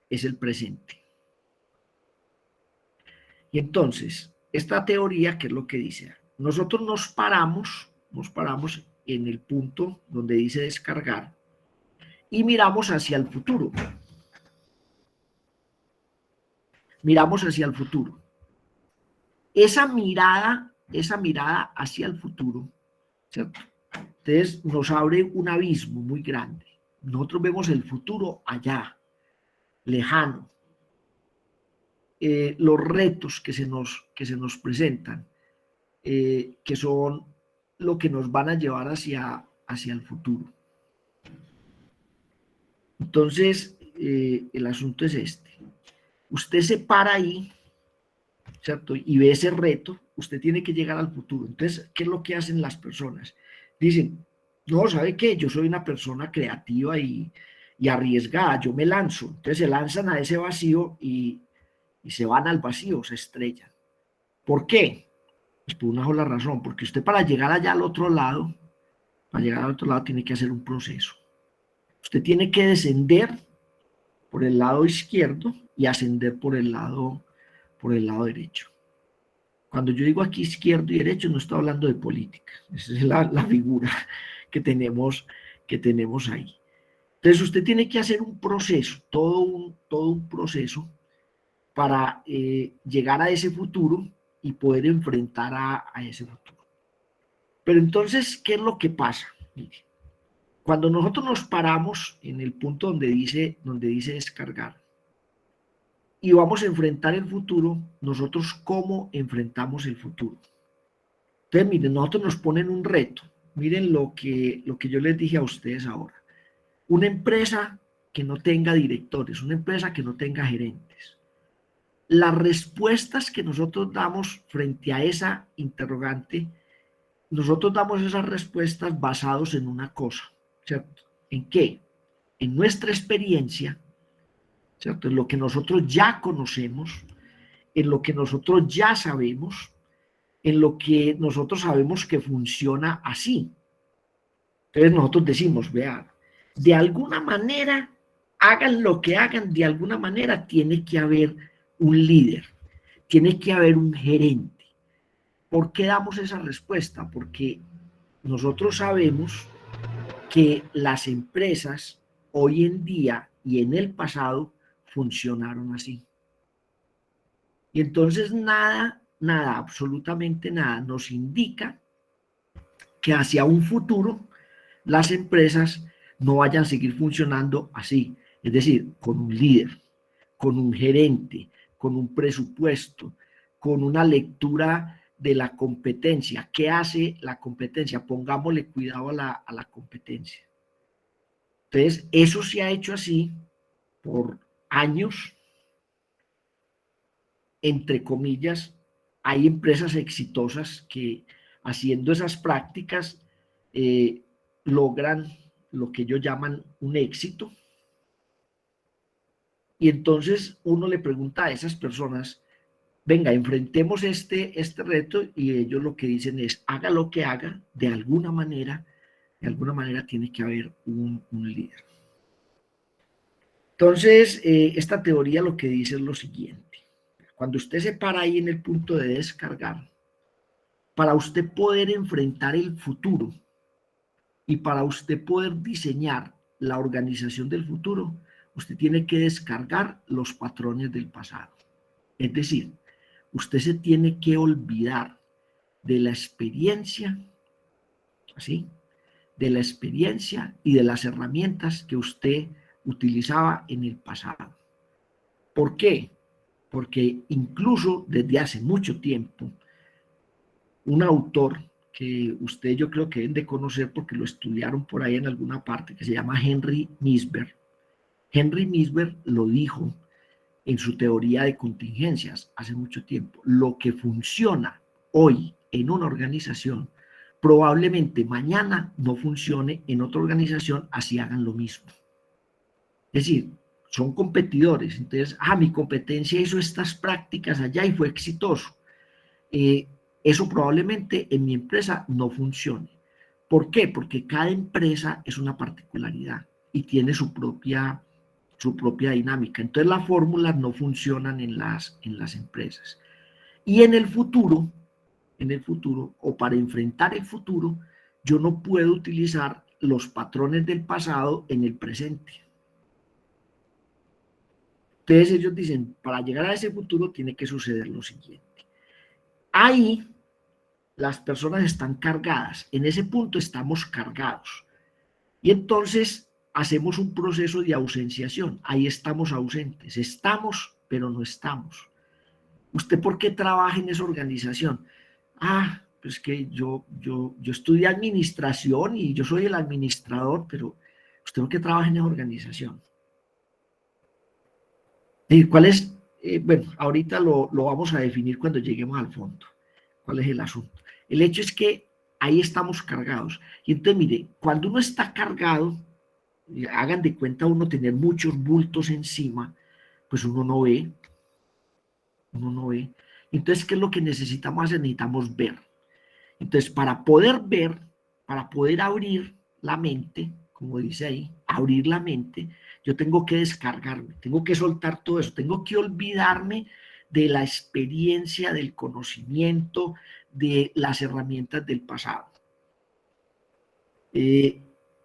S1: es el presente. Y entonces, esta teoría, ¿qué es lo que dice? Nosotros nos paramos en el punto donde dice descargar y miramos hacia el futuro. Miramos hacia el futuro. Esa mirada hacia el futuro, ¿cierto? Entonces nos abre un abismo muy grande. Nosotros vemos el futuro allá, lejano. Los retos que se nos presentan, que son lo que nos van a llevar hacia el futuro. Entonces, el asunto es este. Usted se para ahí, ¿cierto? Y ve ese reto, usted tiene que llegar al futuro. Entonces, ¿qué es lo que hacen las personas? Dicen, no, ¿sabe qué? Yo soy una persona creativa y arriesgada, yo me lanzo. Entonces se lanzan a ese vacío y se van al vacío, se estrellan. ¿Por qué? Pues por una sola razón, porque usted para llegar allá al otro lado, tiene que hacer un proceso. Usted tiene que descender por el lado izquierdo y ascender por el lado derecho. Cuando yo digo aquí izquierdo y derecho, no estoy hablando de política. Esa es la figura que tenemos ahí. Entonces usted tiene que hacer un proceso, todo un proceso para llegar a ese futuro y poder enfrentar a ese futuro. Pero entonces, ¿qué es lo que pasa? Mire, cuando nosotros nos paramos en el punto donde dice descargar y vamos a enfrentar el futuro, nosotros ¿cómo enfrentamos el futuro? Entonces, miren, nosotros nos ponen un reto. Miren lo que yo les dije a ustedes ahora. Una empresa que no tenga directores, una empresa que no tenga gerentes. Las respuestas que nosotros damos frente a esa interrogante, nosotros damos esas respuestas basados en una cosa, ¿cierto? ¿En qué? En nuestra experiencia, ¿cierto? En lo que nosotros ya conocemos, en lo que nosotros ya sabemos, en lo que nosotros sabemos que funciona así. Entonces nosotros decimos, vean, de alguna manera, hagan lo que hagan, de alguna manera tiene que haber un líder, tiene que haber un gerente. ¿Por qué damos esa respuesta? Porque nosotros sabemos que las empresas hoy en día y en el pasado funcionaron así. Y entonces nada, absolutamente nada nos indica que hacia un futuro las empresas no vayan a seguir funcionando así, es decir, con un líder, con un gerente, con un presupuesto, con una lectura de la competencia. ¿Qué hace la competencia? Pongámosle cuidado a la competencia. Entonces, eso se ha hecho así por años, entre comillas. Hay empresas exitosas que haciendo esas prácticas logran lo que ellos llaman un éxito. Y entonces uno le pregunta a esas personas, venga, enfrentemos este reto, y ellos lo que dicen es, haga lo que haga, de alguna manera tiene que haber un líder. Entonces, esta teoría lo que dice es lo siguiente. Cuando usted se para ahí en el punto de descargar, para usted poder enfrentar el futuro y para usted poder diseñar la organización del futuro, usted tiene que descargar los patrones del pasado. Es decir, usted se tiene que olvidar de la experiencia ¿sí? De la experiencia y de las herramientas que usted utilizaba en el pasado. ¿Por qué? Porque incluso desde hace mucho tiempo, un autor que usted yo creo que deben de conocer porque lo estudiaron por ahí en alguna parte, que se llama Henry Misber. Henry Misber lo dijo en su teoría de contingencias hace mucho tiempo. Lo que funciona hoy en una organización, probablemente mañana no funcione en otra organización, así hagan lo mismo. Es decir, son competidores. Entonces, mi competencia hizo estas prácticas allá y fue exitoso. Eso probablemente en mi empresa no funcione. ¿Por qué? Porque cada empresa es una particularidad y tiene su propia dinámica. Entonces las fórmulas no funcionan en las empresas. Y en el futuro, o para enfrentar el futuro, yo no puedo utilizar los patrones del pasado en el presente. Entonces ellos dicen, para llegar a ese futuro tiene que suceder lo siguiente. Ahí las personas están cargadas, en ese punto estamos cargados. Y entonces hacemos un proceso de ausenciación, ahí estamos ausentes, estamos, pero no estamos. ¿Usted por qué trabaja en esa organización? Pues que yo estudié administración y yo soy el administrador, pero ¿usted por qué trabaja en esa organización? ¿Cuál es? Bueno, ahorita lo vamos a definir cuando lleguemos al fondo. ¿Cuál es el asunto? El hecho es que ahí estamos cargados. Y entonces, mire, cuando uno está cargado, hagan de cuenta uno tener muchos bultos encima, pues uno no ve. Entonces, ¿qué es lo que necesitamos hacer? Necesitamos ver. Entonces, para poder ver, para poder abrir la mente, como dice ahí, abrir la mente, yo tengo que descargarme, tengo que soltar todo eso, tengo que olvidarme de la experiencia, del conocimiento, de las herramientas del pasado. Y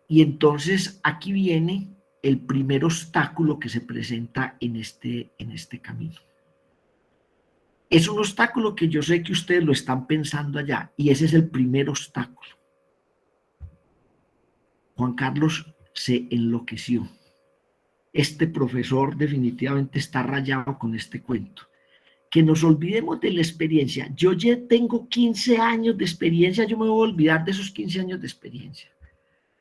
S1: entonces aquí viene el primer obstáculo que se presenta en este camino. Es un obstáculo que yo sé que ustedes lo están pensando allá, y ese es el primer obstáculo. Juan Carlos se enloqueció. Este profesor definitivamente está rayado con este cuento. Que nos olvidemos de la experiencia. Yo ya tengo 15 años de experiencia, yo me voy a olvidar de esos 15 años de experiencia.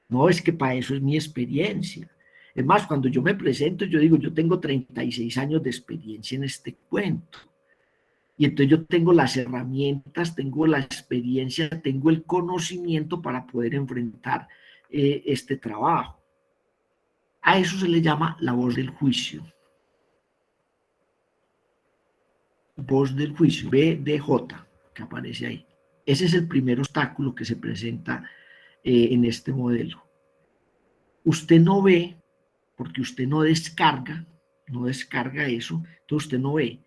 S1: No, es que para eso es mi experiencia. Es más, cuando yo me presento, yo digo, yo tengo 36 años de experiencia en este cuento. Y entonces yo tengo las herramientas, tengo la experiencia, tengo el conocimiento para poder enfrentar este trabajo. A eso se le llama la voz del juicio. Voz del juicio, BDJ, que aparece ahí. Ese es el primer obstáculo que se presenta en este modelo. Usted no ve, porque usted no descarga eso, entonces usted no ve.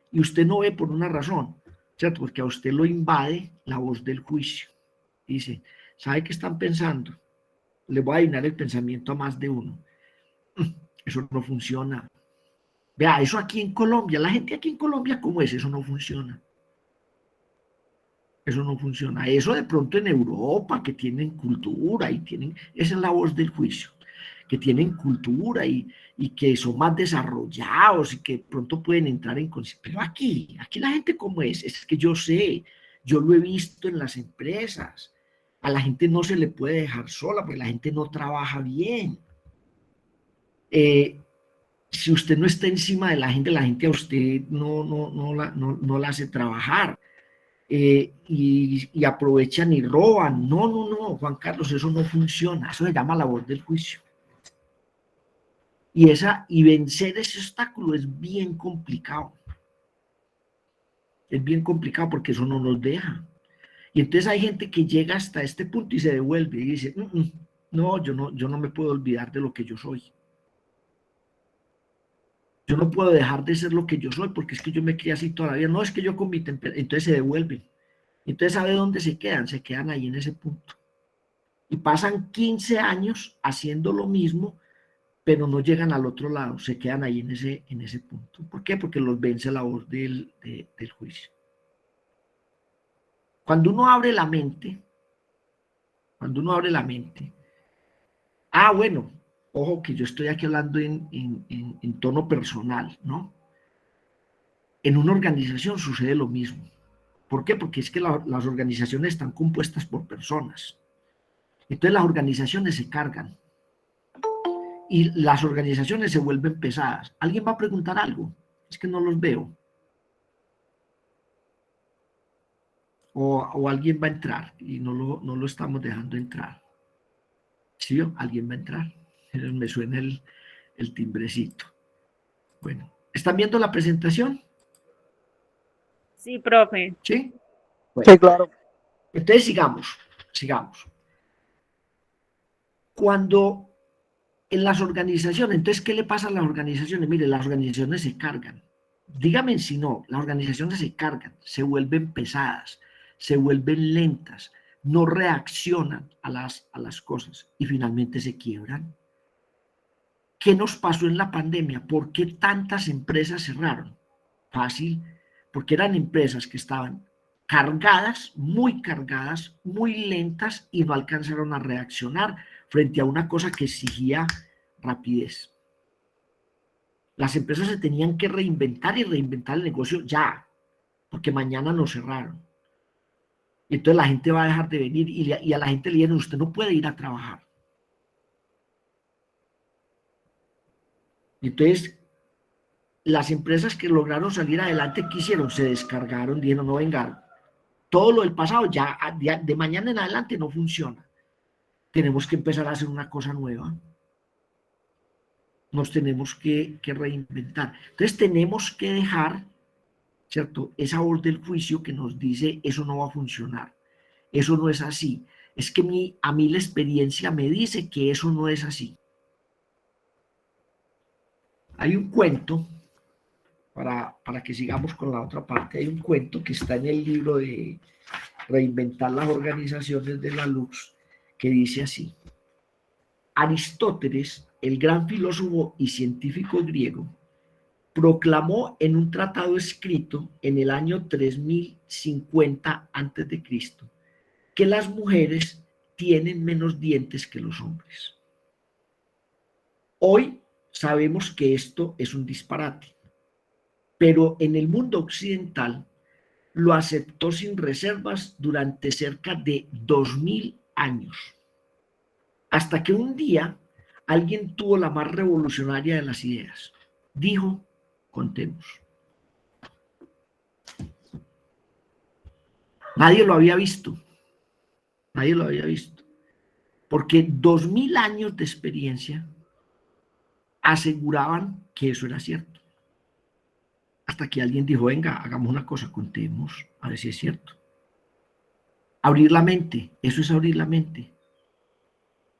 S1: Y usted no ve por una razón, ¿cierto? Porque a usted lo invade la voz del juicio. Dice, ¿sabe qué están pensando? Le voy a adivinar el pensamiento a más de uno. Eso no funciona. Vea, eso aquí en Colombia, la gente aquí en Colombia, ¿cómo es? Eso no funciona. Eso no funciona. Eso de pronto en Europa, que tienen cultura y tienen, esa es la voz del juicio, que tienen cultura y que son más desarrollados y que pronto pueden entrar en conciencia. Pero aquí la gente ¿cómo es que yo sé, yo lo he visto en las empresas. A la gente no se le puede dejar sola porque la gente no trabaja bien. Si usted no está encima de la gente a usted no la hace trabajar. Y aprovechan y roban. No, Juan Carlos, eso no funciona. Eso se llama la voz del juicio. Y vencer ese obstáculo es bien complicado. Es bien complicado porque eso no nos deja. Y entonces hay gente que llega hasta este punto y se devuelve y dice, no, yo no me puedo olvidar de lo que yo soy. Yo no puedo dejar de ser lo que yo soy porque es que yo me crié así toda la vida. No, es que yo con mi temperamento. Entonces se devuelven. Entonces, ¿sabe dónde se quedan? Se quedan ahí en ese punto. Y pasan 15 años haciendo lo mismo, pero no llegan al otro lado. Se quedan ahí en ese punto. ¿Por qué? Porque los vence la voz del juicio. Cuando uno abre la mente, cuando uno abre la mente. Bueno, ojo que yo estoy aquí hablando en tono personal, ¿no? En una organización sucede lo mismo. ¿Por qué? Porque es que las organizaciones están compuestas por personas. Entonces las organizaciones se cargan y las organizaciones se vuelven pesadas. ¿Alguien va a preguntar algo? Es que no los veo. O alguien va a entrar y no lo estamos dejando entrar. ¿Sí? ¿Alguien va a entrar? Me suena el timbrecito. Bueno, ¿están viendo la presentación?
S2: Sí, profe.
S1: ¿Sí? Bueno,
S5: Sí, claro.
S1: entonces sigamos. Cuando en las organizaciones, entonces, ¿qué le pasa a las organizaciones? Mire, las organizaciones se cargan. Dígame si no, las organizaciones se cargan, se vuelven pesadas, se vuelven lentas, no reaccionan a las cosas y finalmente se quiebran. ¿Qué nos pasó en la pandemia? ¿Por qué tantas empresas cerraron? Fácil, porque eran empresas que estaban cargadas, muy lentas y no alcanzaron a reaccionar frente a una cosa que exigía rapidez. Las empresas se tenían que reinventar y reinventar el negocio ya, porque mañana nos cerraron. Y entonces la gente va a dejar de venir y a la gente le dijeron, usted no puede ir a trabajar. Y entonces las empresas que lograron salir adelante, ¿qué hicieron? Se descargaron, dijeron, no, venga, todo lo del pasado ya de mañana en adelante no funciona. Tenemos que empezar a hacer una cosa nueva. Nos tenemos que reinventar. Entonces tenemos que dejar, ¿cierto? Esa voz del juicio que nos dice, eso no va a funcionar, eso no es así. Es que a mí la experiencia me dice que eso no es así. Hay un cuento, para que sigamos con la otra parte, hay un cuento que está en el libro de Reinventar las organizaciones de la Lux, que dice así: Aristóteles, el gran filósofo y científico griego, proclamó en un tratado escrito en el año 3050 a.C. que las mujeres tienen menos dientes que los hombres. Hoy sabemos que esto es un disparate, pero en el mundo occidental lo aceptó sin reservas durante cerca de 2000 años, hasta que un día alguien tuvo la más revolucionaria de las ideas. Dijo, contemos. Nadie lo había visto, porque 2000 años de experiencia aseguraban que eso era cierto. Hasta que alguien dijo, venga, hagamos una cosa, contemos, a ver si es cierto. Abrir la mente, eso es abrir la mente.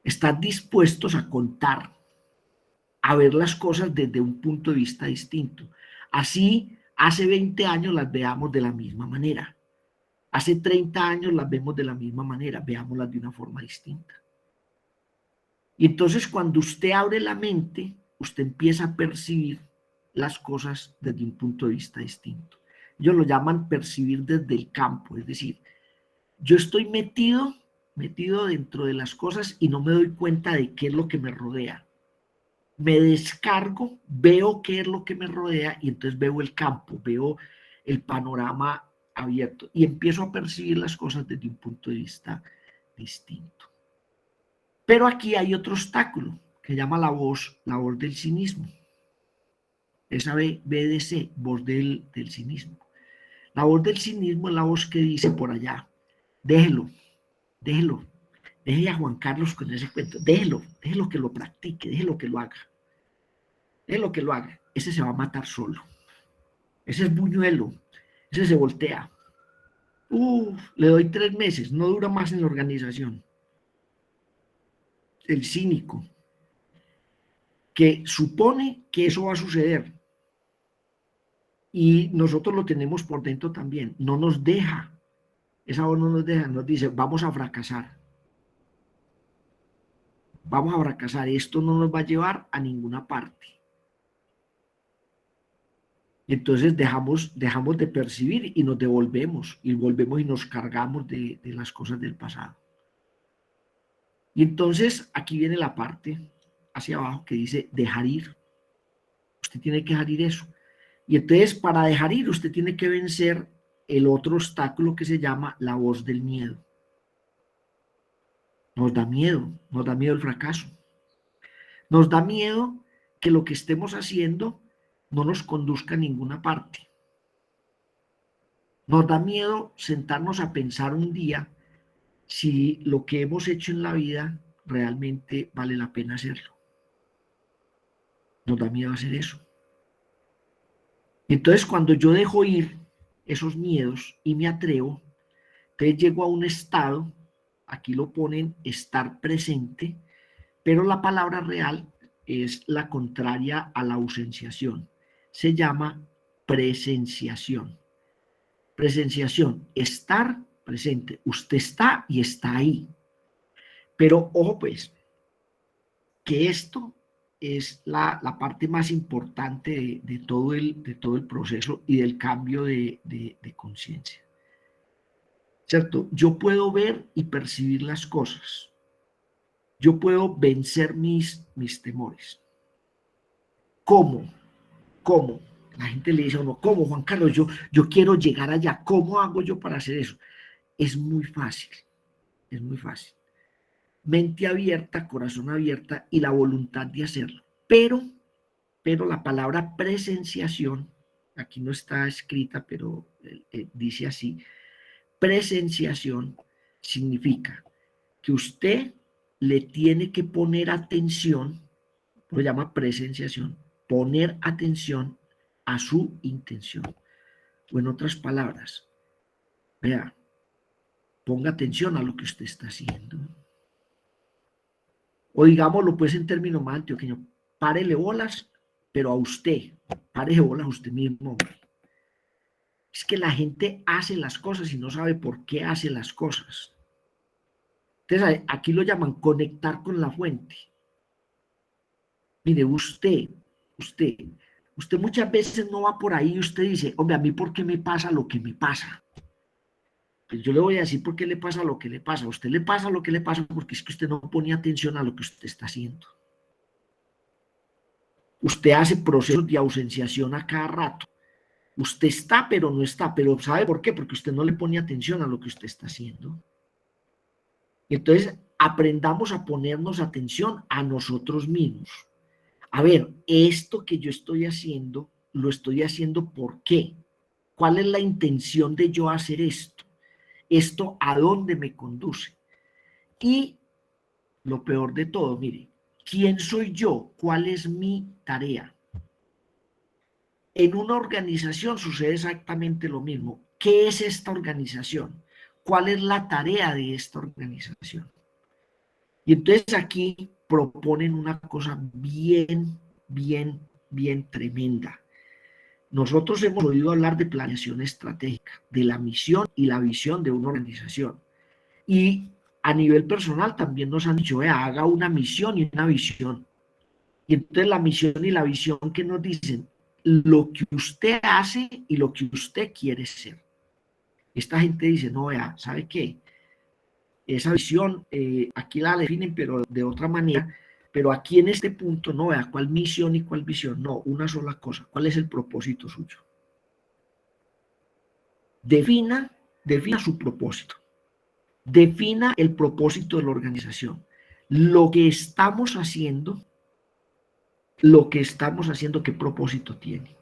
S1: Estar dispuestos a contar, a ver las cosas desde un punto de vista distinto. Así, hace 20 años las veamos de la misma manera. Hace 30 años las vemos de la misma manera, veámoslas de una forma distinta. Y entonces cuando usted abre la mente, usted empieza a percibir las cosas desde un punto de vista distinto. Ellos lo llaman percibir desde el campo, es decir, yo estoy metido dentro de las cosas y no me doy cuenta de qué es lo que me rodea. Me descargo, veo qué es lo que me rodea y entonces veo el campo, veo el panorama abierto y empiezo a percibir las cosas desde un punto de vista distinto. Pero aquí hay otro obstáculo que llama la voz del cinismo. Esa BDC, voz del cinismo. La voz del cinismo es la voz que dice por allá, déjelo, deje a Juan Carlos con ese cuento, déjelo que lo practique, déjelo que lo haga, ese se va a matar solo, ese es buñuelo, ese se voltea, le doy 3 meses, no dura más en la organización. El cínico, que supone que eso va a suceder, y nosotros lo tenemos por dentro también, no nos deja, esa voz no nos deja, nos dice, vamos a fracasar, esto no nos va a llevar a ninguna parte. Y entonces dejamos de percibir y nos devolvemos, y volvemos y nos cargamos de las cosas del pasado. Y entonces aquí viene la parte hacia abajo que dice dejar ir. Usted tiene que dejar ir eso. Y entonces para dejar ir usted tiene que vencer el otro obstáculo que se llama la voz del miedo. Nos da miedo el fracaso. Nos da miedo que lo que estemos haciendo no nos conduzca a ninguna parte. Nos da miedo sentarnos a pensar un día si lo que hemos hecho en la vida realmente vale la pena hacerlo. Nos da miedo hacer eso. Entonces, cuando yo dejo ir esos miedos y me atrevo, entonces llego a un estado, aquí lo ponen estar presente, pero la palabra real es la contraria a la ausenciación. Se llama presenciación. Presenciación, estar presente. Usted está y está ahí. Pero ojo pues, que esto es la parte más importante de todo el proceso y del cambio de conciencia. ¿Cierto? Yo puedo ver y percibir las cosas. Yo puedo vencer mis temores. ¿Cómo? ¿Cómo? La gente le dice a uno, ¿cómo, Juan Carlos? Yo quiero llegar allá. ¿Cómo hago yo para hacer eso? Es muy fácil. Es muy fácil. Mente abierta, corazón abierta y la voluntad de hacerlo. Pero la palabra presenciación, aquí no está escrita, pero dice así, presenciación significa que usted le tiene que poner atención, lo llama presenciación, poner atención a su intención. O en otras palabras, vea, ponga atención a lo que usted está haciendo. O digámoslo pues en términos más antioqueños, párele bolas, pero a usted, párele bolas a usted mismo. Es que la gente hace las cosas y no sabe por qué hace las cosas. Entonces aquí lo llaman conectar con la fuente. Mire, usted muchas veces no va por ahí y usted dice, hombre, a mí por qué me pasa lo que me pasa. Pues yo le voy a decir por qué le pasa lo que le pasa. A usted le pasa lo que le pasa porque es que usted no pone atención a lo que usted está haciendo. Usted hace procesos de ausenciación a cada rato. Usted está, pero no está. Pero ¿sabe por qué? Porque usted no le pone atención a lo que usted está haciendo. Y entonces aprendamos a ponernos atención a nosotros mismos. A ver, esto que yo estoy haciendo, lo estoy haciendo ¿por qué? ¿Cuál es la intención de yo hacer esto? ¿Esto a dónde me conduce? Y lo peor de todo, mire, ¿quién soy yo? ¿Cuál es mi tarea? En una organización sucede exactamente lo mismo. ¿Qué es esta organización? ¿Cuál es la tarea de esta organización? Y entonces aquí proponen una cosa bien tremenda. Nosotros hemos oído hablar de planeación estratégica, de la misión y la visión de una organización. Y a nivel personal también nos han dicho, haga una misión y una visión. Y entonces la misión y la visión que nos dicen, lo que usted hace y lo que usted quiere ser. Esta gente dice, no, vea, ¿sabe qué? Esa visión, aquí la definen, pero de otra manera, pero aquí en este punto, no, vea, ¿cuál misión y cuál visión? No, una sola cosa, ¿cuál es el propósito suyo? Defina su propósito. Defina el propósito de la organización. Lo que estamos haciendo, ¿qué propósito tiene?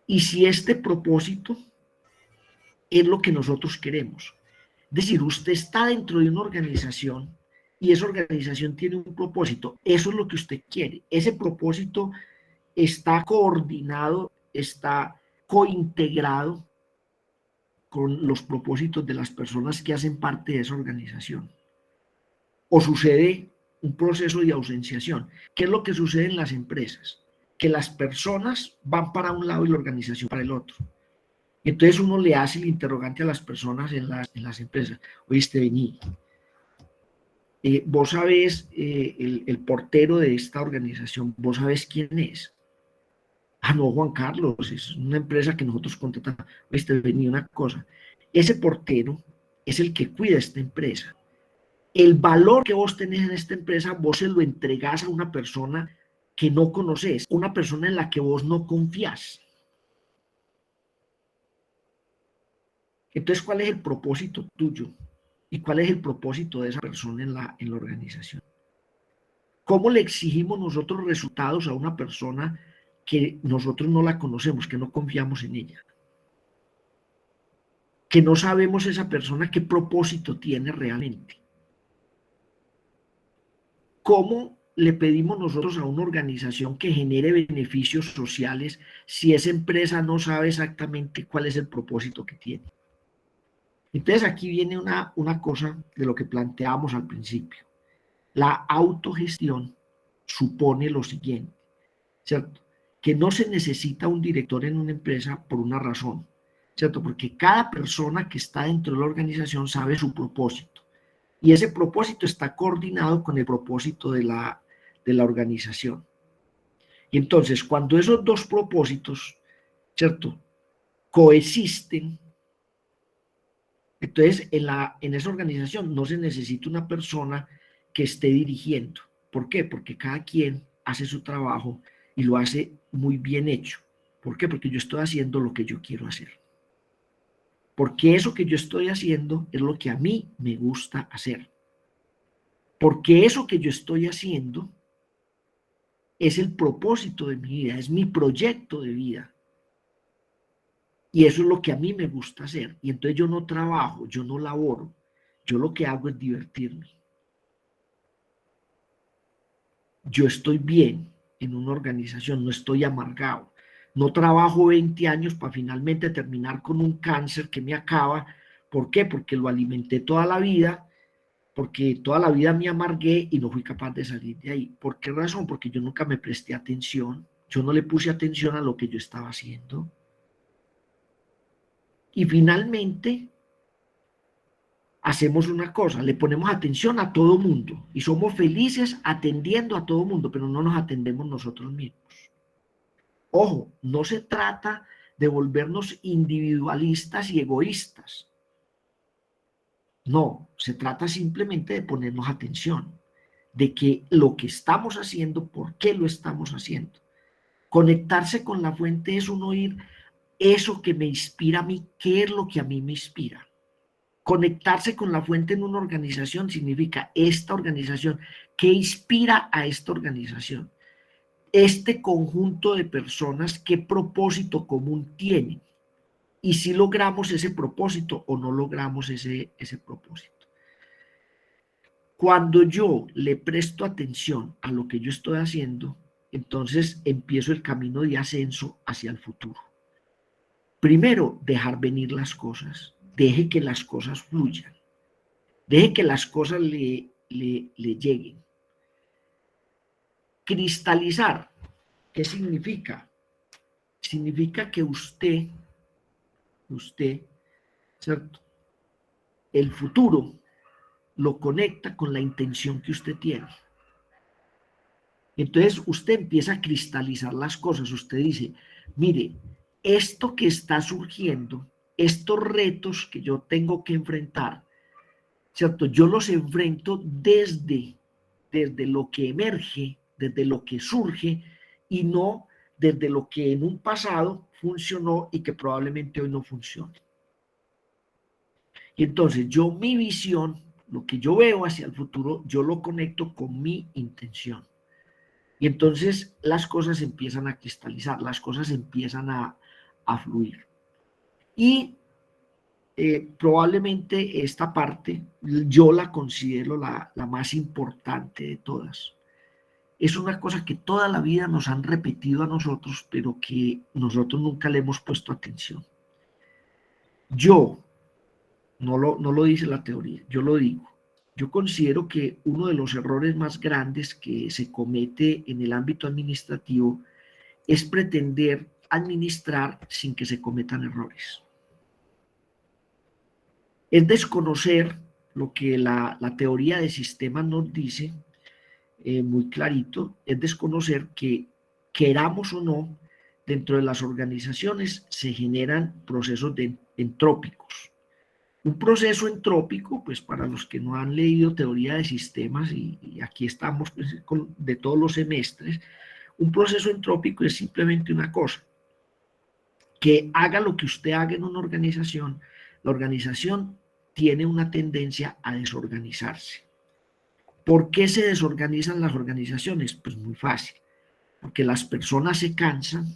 S1: Y si este propósito es lo que nosotros queremos. Es decir, usted está dentro de una organización y esa organización tiene un propósito. Eso es lo que usted quiere. Ese propósito está coordinado, está cointegrado con los propósitos de las personas que hacen parte de esa organización. O sucede un proceso de ausenciación. ¿Qué es lo que sucede en las empresas? Que las personas van para un lado y la organización para el otro. Entonces uno le hace el interrogante a las personas en las empresas. Oíste, vení. Vos sabés, el portero de esta organización, ¿vos sabés quién es? Ah, no, Juan Carlos, es una empresa que nosotros contratamos. Oíste, vení una cosa. Ese portero es el que cuida esta empresa. el valor que vos tenés en esta empresa, vos se lo entregás a una persona que no conoces, una persona en la que vos no confías. Entonces, ¿cuál es el propósito tuyo? ¿Y cuál es el propósito de esa persona en la organización? ¿Cómo le exigimos nosotros resultados a una persona que nosotros no la conocemos, que no confiamos en ella? Que no sabemos esa persona qué propósito tiene realmente. ¿Cómo le pedimos nosotros a una organización que genere beneficios sociales si esa empresa no sabe exactamente cuál es el propósito que tiene? Entonces aquí viene una cosa de lo que planteábamos al principio. La autogestión supone lo siguiente, ¿cierto? Que no se necesita un director en una empresa por una razón, ¿cierto? Porque cada persona que está dentro de la organización sabe su propósito y ese propósito está coordinado con el propósito de la organización. Y entonces, cuando esos dos propósitos, ¿cierto?, coexisten, entonces en esa organización no se necesita una persona que esté dirigiendo. ¿Por qué? Porque cada quien hace su trabajo y lo hace muy bien hecho. ¿Por qué? Porque yo estoy haciendo lo que yo quiero hacer. Porque eso que yo estoy haciendo es lo que a mí me gusta hacer. Porque eso que yo estoy haciendo es el propósito de mi vida, es mi proyecto de vida. Y eso es lo que a mí me gusta hacer. Y entonces yo no trabajo, yo no laboro, yo lo que hago es divertirme. Yo estoy bien en una organización, no estoy amargado. No trabajo 20 años para finalmente terminar con un cáncer que me acaba. ¿Por qué? Porque lo alimenté toda la vida, porque toda la vida me amargué y no fui capaz de salir de ahí. ¿Por qué razón? Porque yo nunca me presté atención, yo no le puse atención a lo que yo estaba haciendo. Y finalmente hacemos una cosa, le ponemos atención a todo mundo y somos felices atendiendo a todo mundo, pero no nos atendemos nosotros mismos. Ojo, no se trata de volvernos individualistas y egoístas. No, se trata simplemente de ponernos atención, de que lo que estamos haciendo, ¿por qué lo estamos haciendo? Conectarse con la fuente es un oír eso que me inspira a mí, ¿qué es lo que a mí me inspira? Conectarse con la fuente en una organización significa esta organización, ¿qué inspira a esta organización? Este conjunto de personas, ¿qué propósito común tienen? Y si logramos ese propósito o no logramos ese propósito. Cuando yo le presto atención a lo que yo estoy haciendo, entonces empiezo el camino de ascenso hacia el futuro. Primero, dejar venir las cosas. Deje que las cosas fluyan. Deje que las cosas le lleguen. Cristalizar, ¿qué significa? Significa que usted, ¿cierto? El futuro lo conecta con la intención que usted tiene. Entonces usted empieza a cristalizar las cosas. Usted dice, mire, esto que está surgiendo, estos retos que yo tengo que enfrentar, ¿cierto? Yo los enfrento desde lo que emerge, desde lo que surge y no desde lo que en un pasado funcionó y que probablemente hoy no funcione. Y entonces mi visión, lo que yo veo hacia el futuro, yo lo conecto con mi intención. Y entonces las cosas empiezan a cristalizar, las cosas empiezan a fluir. Y probablemente esta parte yo la considero la más importante de todas. Es una cosa que toda la vida nos han repetido a nosotros, pero que nosotros nunca le hemos puesto atención. Yo, no lo dice la teoría, yo lo digo. Yo considero que uno de los errores más grandes que se comete en el ámbito administrativo es pretender administrar sin que se cometan errores. Es desconocer lo que la teoría de sistemas nos dice, muy clarito, es desconocer que, queramos o no, dentro de las organizaciones se generan procesos entrópicos. Un proceso entrópico, pues para los que no han leído teoría de sistemas, y aquí estamos pues, de todos los semestres, un proceso entrópico es simplemente una cosa, que haga lo que usted haga en una organización, la organización tiene una tendencia a desorganizarse. ¿Por qué se desorganizan las organizaciones? Pues muy fácil, porque las personas se cansan,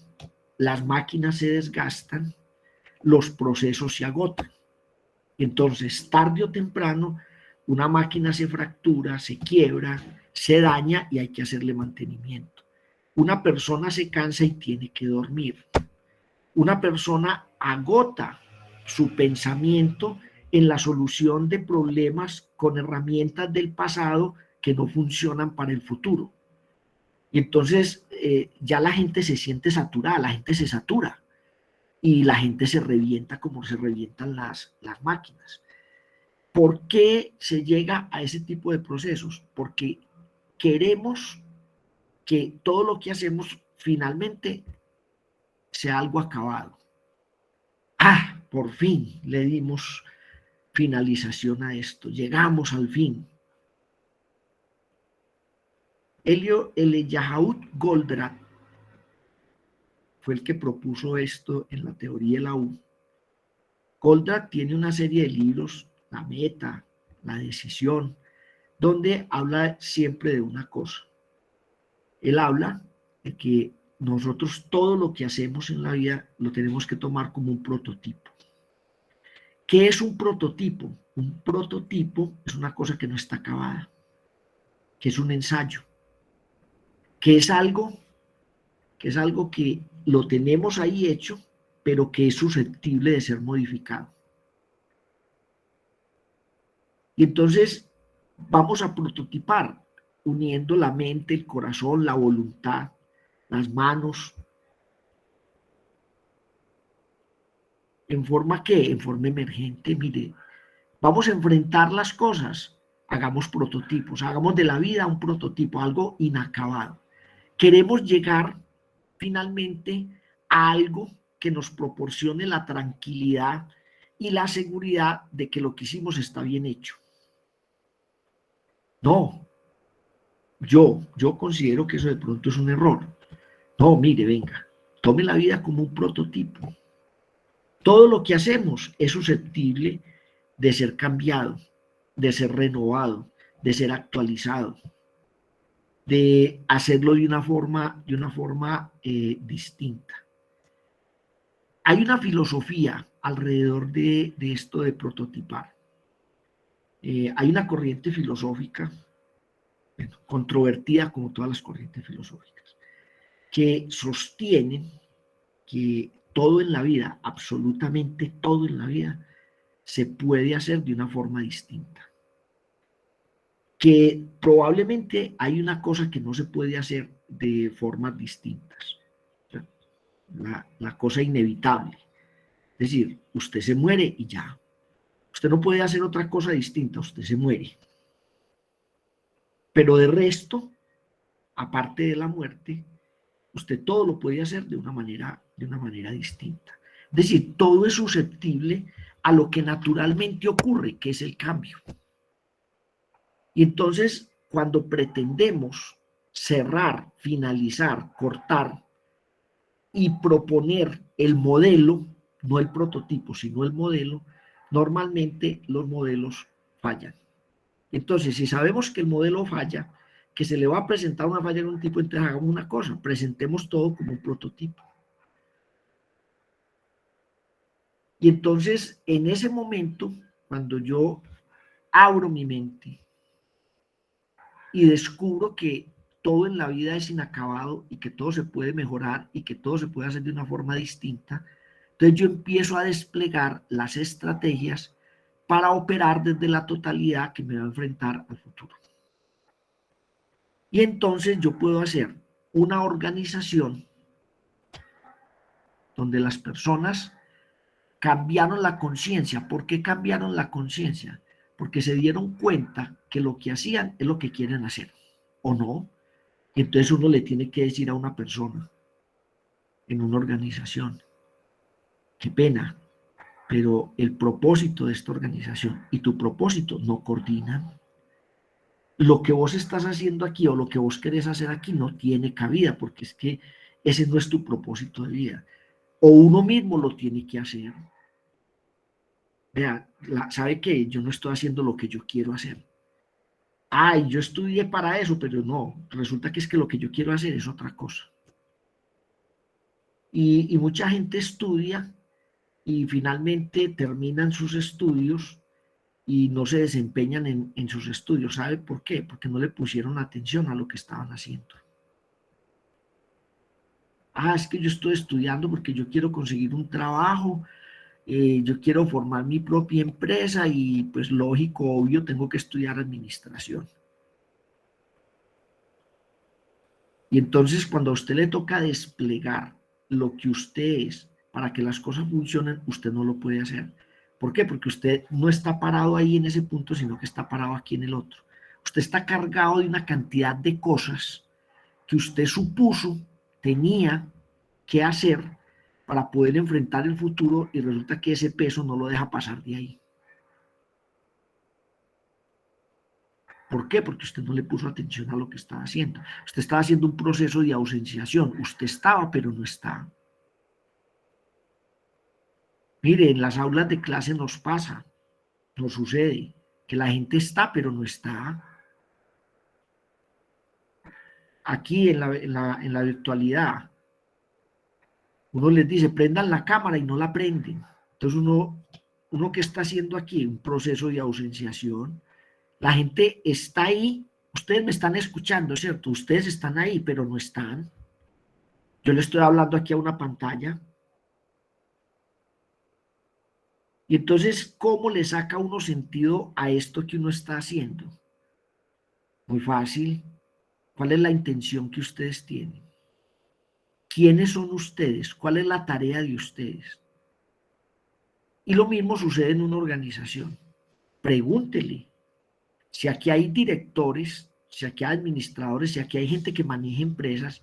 S1: las máquinas se desgastan, los procesos se agotan. Entonces, tarde o temprano, una máquina se fractura, se quiebra, se daña y hay que hacerle mantenimiento. Una persona se cansa y tiene que dormir. Una persona agota su pensamiento en la solución de problemas con herramientas del pasado que no funcionan para el futuro. Y entonces ya la gente se siente saturada, la gente se satura y la gente se revienta como se revientan las máquinas. ¿Por qué se llega a ese tipo de procesos? Porque queremos que todo lo que hacemos finalmente sea algo acabado. Ah, por fin le dimos finalización a esto, llegamos al fin. Eliyahu Goldratt fue el que propuso esto en la teoría de la U. Goldratt tiene una serie de libros, La Meta, La Decisión, donde habla siempre de una cosa. Él habla de que nosotros todo lo que hacemos en la vida lo tenemos que tomar como un prototipo. ¿Qué es un prototipo? Un prototipo es una cosa que no está acabada, que es un ensayo, que es algo que lo tenemos ahí hecho, pero que es susceptible de ser modificado. Y entonces vamos a prototipar, uniendo la mente, el corazón, la voluntad, las manos. ¿En forma qué? En forma emergente, mire. Vamos a enfrentar las cosas, hagamos prototipos, hagamos de la vida un prototipo, algo inacabado. Queremos llegar finalmente a algo que nos proporcione la tranquilidad y la seguridad de que lo que hicimos está bien hecho. No, yo considero que eso de pronto es un error. No, mire, venga, tome la vida como un prototipo. Todo lo que hacemos es susceptible de ser cambiado, de ser renovado, de ser actualizado, de hacerlo de una forma distinta. Hay una filosofía alrededor de esto de prototipar. Hay una corriente filosófica, bueno, controvertida como todas las corrientes filosóficas, que sostienen que todo en la vida, absolutamente todo en la vida, se puede hacer de una forma distinta. Que probablemente hay una cosa que no se puede hacer de formas distintas. La cosa inevitable. Es decir, usted se muere y ya. Usted no puede hacer otra cosa distinta, usted se muere. Pero de resto, aparte de la muerte, usted todo lo puede hacer de una manera distinta. Es decir, todo es susceptible a lo que naturalmente ocurre, que es el cambio. Y entonces, cuando pretendemos cerrar, finalizar, cortar y proponer el modelo, no el prototipo, sino el modelo, normalmente los modelos fallan. Entonces, si sabemos que el modelo falla, que se le va a presentar una falla en un tipo, entonces hagamos una cosa, presentemos todo como un prototipo. Y entonces, en ese momento, cuando yo abro mi mente y descubro que todo en la vida es inacabado y que todo se puede mejorar y que todo se puede hacer de una forma distinta, entonces yo empiezo a desplegar las estrategias para operar desde la totalidad que me va a enfrentar al futuro. Y entonces yo puedo hacer una organización donde las personas cambiaron la conciencia. ¿Por qué cambiaron la conciencia? Porque se dieron cuenta que lo que hacían es lo que quieren hacer, ¿o no? Y entonces uno le tiene que decir a una persona en una organización, qué pena, pero el propósito de esta organización y tu propósito no coordinan. Lo que vos estás haciendo aquí o lo que vos querés hacer aquí no tiene cabida, porque es que ese no es tu propósito de vida. O uno mismo lo tiene que hacer. Vea, ¿sabe qué? Yo no estoy haciendo lo que yo quiero hacer. Ay, yo estudié para eso, pero no, resulta que es que lo que yo quiero hacer es otra cosa. Y mucha gente estudia y finalmente terminan sus estudios y no se desempeñan en sus estudios. ¿Sabe por qué? Porque no le pusieron atención a lo que estaban haciendo. Ah, es que yo estoy estudiando porque yo quiero conseguir un trabajo, yo quiero formar mi propia empresa y pues lógico, obvio, tengo que estudiar administración. Y entonces cuando a usted le toca desplegar lo que usted es para que las cosas funcionen, usted no lo puede hacer. ¿Por qué? Porque usted no está parado ahí en ese punto, sino que está parado aquí en el otro. Usted está cargado de una cantidad de cosas que usted supuso tenía que hacer para poder enfrentar el futuro y resulta que ese peso no lo deja pasar de ahí. ¿Por qué? Porque usted no le puso atención a lo que estaba haciendo. Usted estaba haciendo un proceso de ausenciación. Usted estaba, pero no está. Mire, en las aulas de clase nos pasa, nos sucede, que la gente está, pero no está. Aquí en la virtualidad, uno les dice, prendan la cámara y no la prenden. Entonces uno ¿qué está haciendo aquí? Un proceso de ausenciación. La gente está ahí, ustedes me están escuchando, ¿cierto? Ustedes están ahí, pero no están. Yo le estoy hablando aquí a una pantalla. Y entonces, ¿cómo le saca uno sentido a esto que uno está haciendo? Muy fácil. ¿Cuál es la intención que ustedes tienen? ¿Quiénes son ustedes? ¿Cuál es la tarea de ustedes? Y lo mismo sucede en una organización. Pregúntele. Si aquí hay directores, si aquí hay administradores, si aquí hay gente que maneja empresas,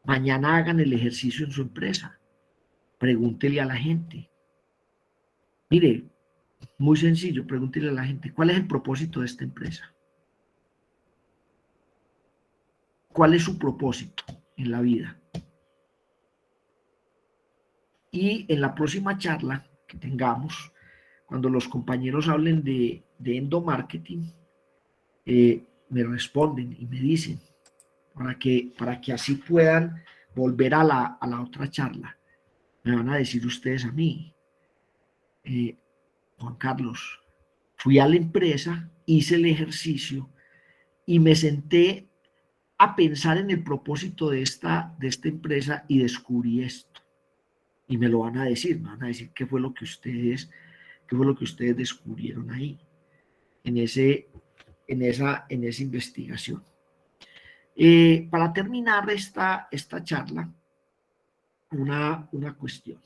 S1: mañana hagan el ejercicio en su empresa. Pregúntele a la gente. Mire, muy sencillo, pregúntele a la gente, ¿cuál es el propósito de esta empresa? ¿Cuál es su propósito en la vida? Y en la próxima charla que tengamos, cuando los compañeros hablen de endomarketing, me responden y me dicen, para que así puedan volver a la otra charla. Me van a decir ustedes a mí, Juan Carlos, fui a la empresa, hice el ejercicio y me senté a pensar en el propósito de esta empresa y descubrí esto. Y me lo van a decir, qué fue lo que ustedes descubrieron ahí, en esa investigación. Para terminar esta charla, una cuestión.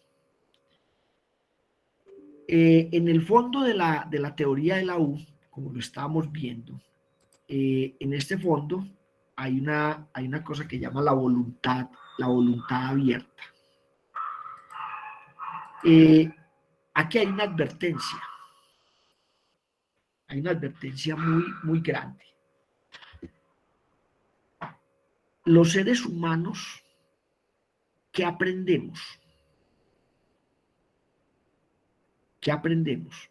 S1: En el fondo de la teoría de la U, como lo estábamos viendo, en este fondo hay una cosa que llama la voluntad abierta. Aquí hay una advertencia muy, muy grande. Los seres humanos, ¿qué aprendemos? ¿Qué aprendemos?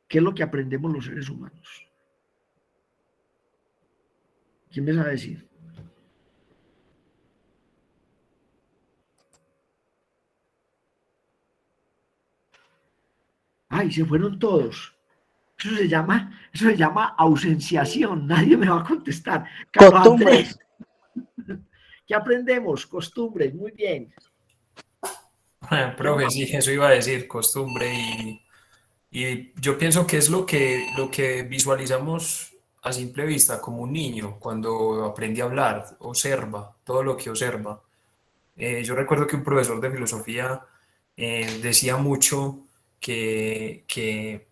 S1: ¿Qué es lo que aprendemos los seres humanos? ¿Quién me sabe decir? ¡Ay, se fueron todos! Eso se llama ausenciación. Nadie me va a contestar. Carlos Andrés, ¿qué aprendemos? Costumbres, muy bien.
S6: Profe, sí, eso iba a decir, costumbre y yo pienso que es lo que visualizamos a simple vista como un niño cuando aprende a hablar, observa todo lo que observa. Yo recuerdo que un profesor de filosofía decía mucho que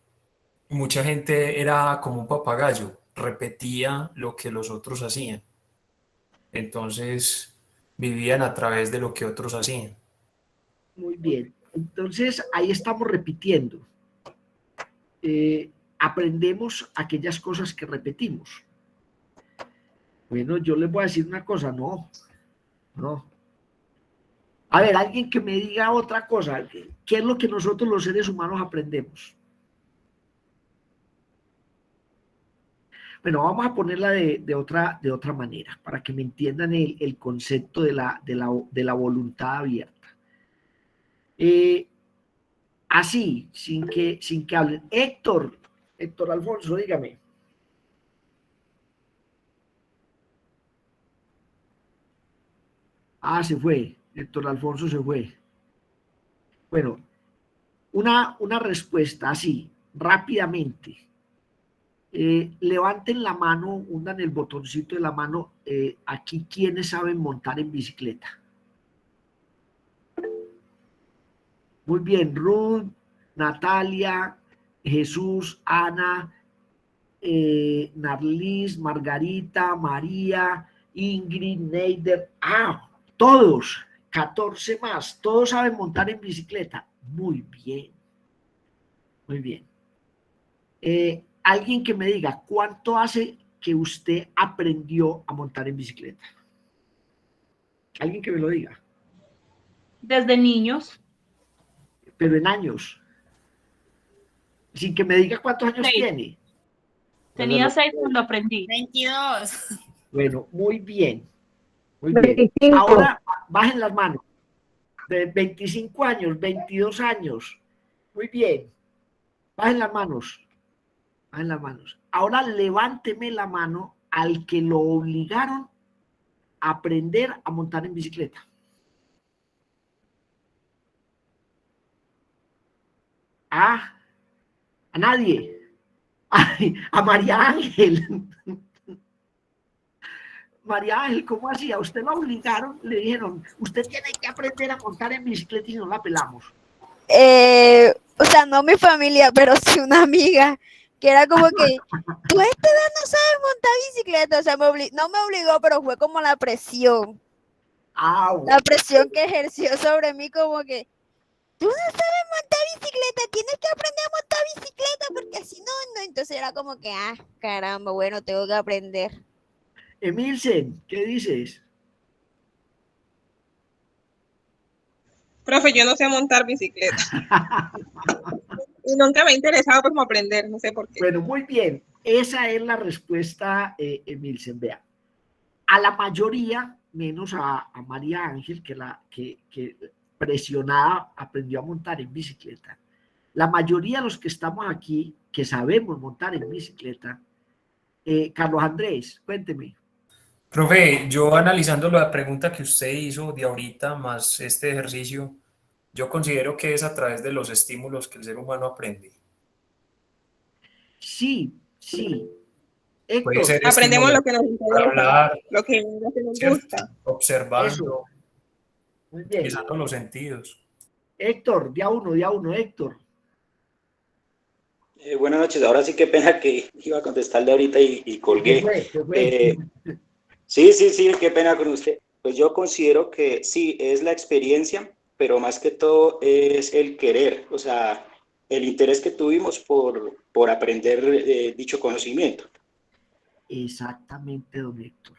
S6: mucha gente era como un papagayo, repetía lo que los otros hacían. Entonces vivían a través de lo que otros hacían.
S1: Muy bien. Entonces, ahí estamos repitiendo. Aprendemos aquellas cosas que repetimos. Bueno, yo les voy a decir una cosa, no. A ver, alguien que me diga otra cosa. ¿Qué es lo que nosotros los seres humanos aprendemos? Bueno, vamos a ponerla de otra manera, para que me entiendan el concepto de la voluntad abierta. Así, sin que hablen. Héctor Alfonso, dígame. Ah, se fue. Héctor Alfonso se fue. Bueno, una respuesta así, rápidamente. Levanten la mano, hundan el botoncito de la mano. Aquí, ¿quiénes saben montar en bicicleta? Muy bien, Ruth, Natalia, Jesús, Ana, Narlis, Margarita, María, Ingrid, Neider. Ah, todos, 14 más, todos saben montar en bicicleta. Muy bien, muy bien. Alguien que me diga, ¿cuánto hace que usted aprendió a montar en bicicleta? Alguien que me lo diga.
S2: Desde niños.
S1: Pero en años. Sin que me diga cuántos años
S2: 6.
S1: tiene.
S2: Tenía 6 cuando aprendí.
S7: 22.
S1: Bueno, muy bien. Muy bien.
S8: 25.
S1: Ahora bajen las manos. De 25 años, 22 años. Muy bien. Bajen las manos. Bajen las manos. Ahora levánteme la mano al que lo obligaron a aprender a montar en bicicleta. A nadie. A María Ángel. María Ángel, ¿cómo hacía? Usted lo obligaron, le dijeron, usted tiene que aprender a montar en bicicleta y no la pelamos.
S8: O sea, no mi familia, pero sí una amiga, que era como que, tú a esta edad no sabes montar bicicleta. O sea, no me obligó, pero fue como la presión.
S1: Bueno.
S8: La presión que ejerció sobre mí, como que, tú no sabes montar bicicleta, tienes que aprender a montar bicicleta, porque si no. Entonces era como que, caramba, bueno, tengo que aprender.
S1: Emilsen, ¿qué dices?
S9: Profe, yo no sé montar bicicleta. Y nunca me ha interesado como aprender, no sé por qué.
S1: Bueno, muy bien. Esa es la respuesta, Emilsen. Vea, a la mayoría, menos a María Ángel, que presionada aprendió a montar en bicicleta. La mayoría de los que estamos aquí, que sabemos montar en bicicleta, Carlos Andrés, cuénteme.
S6: Profe, yo analizando la pregunta que usted hizo de ahorita, más este ejercicio, yo considero que es a través de los estímulos que el ser humano aprende.
S1: Sí.
S6: Puede
S1: Héctor.
S6: ser
S9: Aprendemos
S6: estímulo
S9: lo que nos
S6: para
S9: interesa,
S6: hablar,
S9: lo que nos
S6: ¿cierto?
S9: gusta.
S6: Observando,
S1: Eso. Muy bien.
S6: utilizando los sentidos.
S1: Héctor, día uno, Héctor.
S10: Buenas noches, ahora sí qué pena que iba a contestarle ahorita y colgué.
S1: Se fue.
S10: Sí, qué pena con usted. Pues yo considero que sí, es la experiencia, pero más que todo es el querer, o sea, el interés que tuvimos por aprender dicho conocimiento.
S1: Exactamente, don Héctor.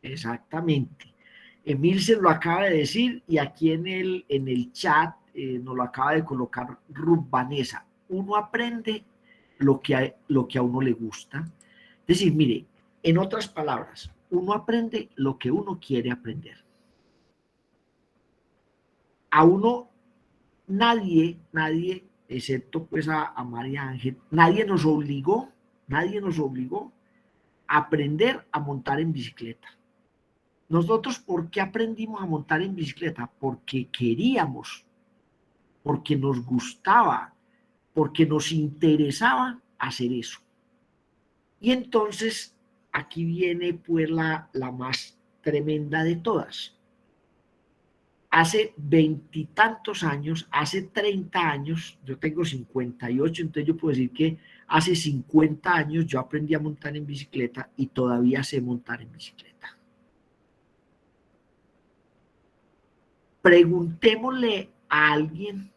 S1: Exactamente. Emilce lo acaba de decir y aquí en el chat nos lo acaba de colocar Ruth Vanessa. Uno aprende lo que a uno le gusta. Es decir, mire, en otras palabras, uno aprende lo que uno quiere aprender. A uno, nadie, excepto pues a María Ángel, nadie nos obligó a aprender a montar en bicicleta. Nosotros, ¿por qué aprendimos a montar en bicicleta? Porque queríamos, porque nos gustaba, porque nos interesaba hacer eso. Y entonces, aquí viene pues la más tremenda de todas. Hace 20 y tantos años, hace 30 años, yo tengo 58, entonces yo puedo decir que hace 50 años yo aprendí a montar en bicicleta y todavía sé montar en bicicleta. Preguntémosle a alguien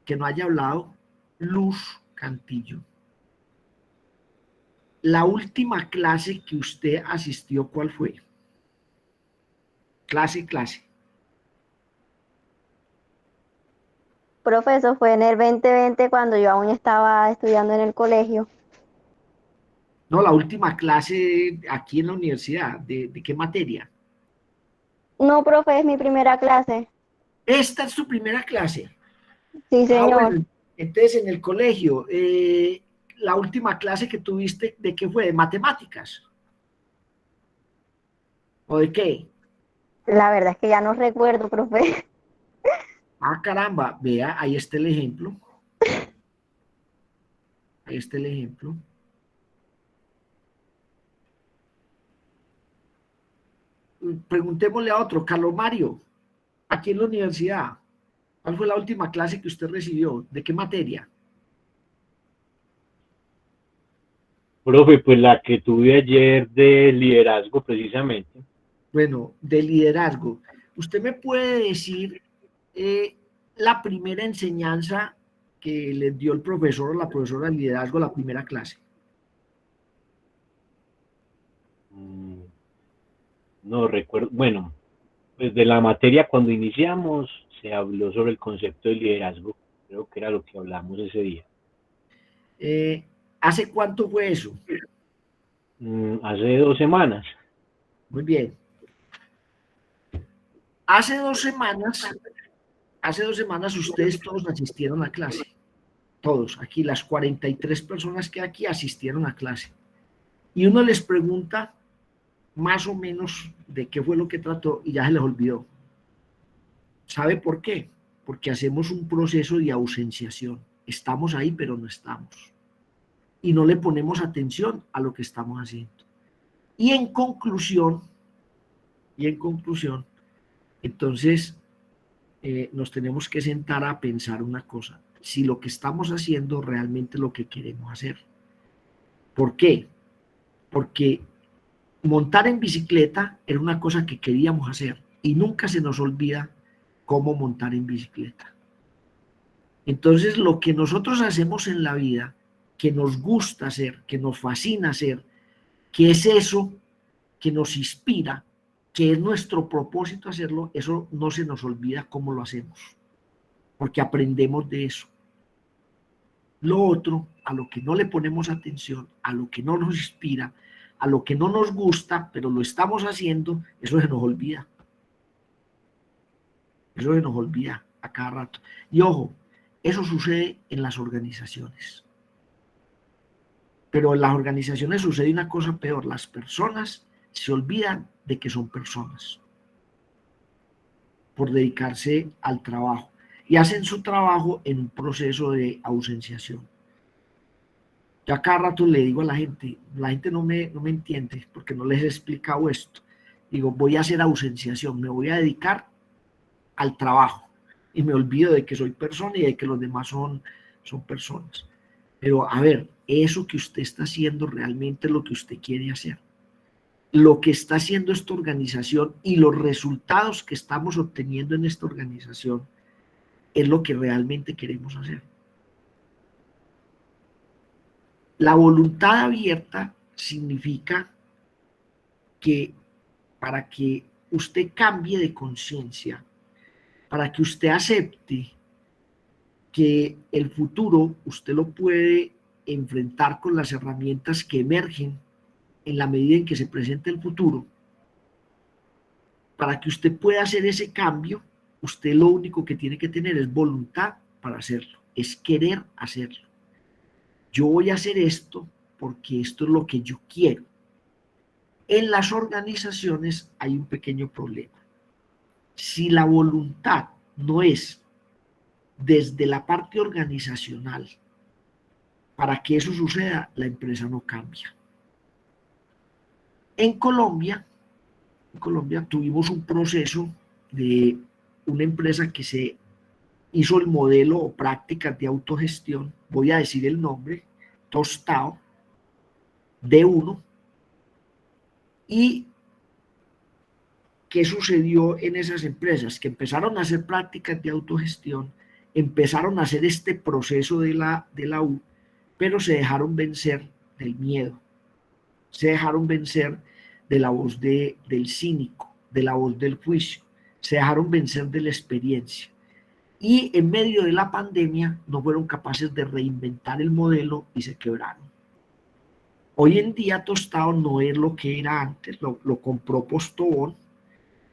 S1: que no haya hablado? Luz Cantillo. La última clase que usted asistió, ¿cuál fue? Clase.
S7: Profesor, fue en el 2020 cuando yo aún estaba estudiando en el colegio.
S1: No, la última clase aquí en la universidad. ¿De qué materia?
S7: No, profe, es mi primera clase.
S1: Esta es su primera clase.
S7: Sí, señor.
S1: Bueno, entonces en el colegio, la última clase que tuviste, ¿de qué fue? ¿De matemáticas? ¿O de qué?
S7: La verdad es que ya no recuerdo, profe.
S1: Ah, caramba, vea, ahí está el ejemplo. Ahí está el ejemplo. Preguntémosle a otro, Carlos Mario, aquí en la universidad, ¿cuál fue la última clase que usted recibió? ¿De qué materia?
S3: Profe, pues la que tuve ayer de liderazgo precisamente.
S1: Bueno, de liderazgo. ¿Usted me puede decir la primera enseñanza que les dio el profesor o la profesora de liderazgo, la primera clase?
S3: No recuerdo, bueno, pues de la materia cuando iniciamos se habló sobre el concepto de liderazgo, creo que era lo que hablamos ese día.
S1: ¿Hace cuánto fue eso?
S3: Hace 2 semanas.
S1: Muy bien. Hace dos semanas ustedes todos asistieron a clase. Todos, aquí las 43 personas que aquí asistieron a clase. Y uno les pregunta más o menos de qué fue lo que trató y ya se les olvidó. ¿Sabe por qué? Porque hacemos un proceso de ausenciación. Estamos ahí, pero no estamos. Y no le ponemos atención a lo que estamos haciendo. Y en conclusión, entonces nos tenemos que sentar a pensar una cosa. Si lo que estamos haciendo realmente es lo que queremos hacer. ¿Por qué? Porque montar en bicicleta era una cosa que queríamos hacer y nunca se nos olvida cómo montar en bicicleta. Entonces, lo que nosotros hacemos en la vida, que nos gusta hacer, que nos fascina hacer, que es eso que nos inspira, que es nuestro propósito hacerlo, eso no se nos olvida cómo lo hacemos, porque aprendemos de eso. Lo otro, a lo que no le ponemos atención, a lo que no nos inspira, a lo que no nos gusta, pero lo estamos haciendo, eso se nos olvida. Eso se nos olvida a cada rato. Y ojo, eso sucede en las organizaciones. Pero en las organizaciones sucede una cosa peor. Las personas se olvidan de que son personas por dedicarse al trabajo y hacen su trabajo en un proceso de ausenciación. Yo a cada rato le digo a la gente no me entiende porque no les he explicado esto. Digo, voy a hacer ausenciación, me voy a dedicar al trabajo y me olvido de que soy persona y de que los demás son personas. Pero a ver, eso que usted está haciendo realmente es lo que usted quiere hacer. Lo que está haciendo esta organización y los resultados que estamos obteniendo en esta organización es lo que realmente queremos hacer. La voluntad abierta significa que para que usted cambie de conciencia, para que usted acepte que el futuro usted lo puede enfrentar con las herramientas que emergen en la medida en que se presente el futuro, para que usted pueda hacer ese cambio, usted lo único que tiene que tener es voluntad para hacerlo, es querer hacerlo. Yo voy a hacer esto porque esto es lo que yo quiero. En las organizaciones hay un pequeño problema. Si la voluntad no es desde la parte organizacional, para que eso suceda, la empresa no cambia. En Colombia tuvimos un proceso de una empresa que se hizo el modelo o prácticas de autogestión, voy a decir el nombre, Tostado, D1, y ¿qué sucedió en esas empresas? Que empezaron a hacer prácticas de autogestión, empezaron a hacer este proceso de la U, pero se dejaron vencer del miedo, se dejaron vencer de la voz del cínico, de la voz del juicio, se dejaron vencer de la experiencia. Y en medio de la pandemia no fueron capaces de reinventar el modelo y se quebraron. Hoy en día Tostado no es lo que era antes, lo compró Postobón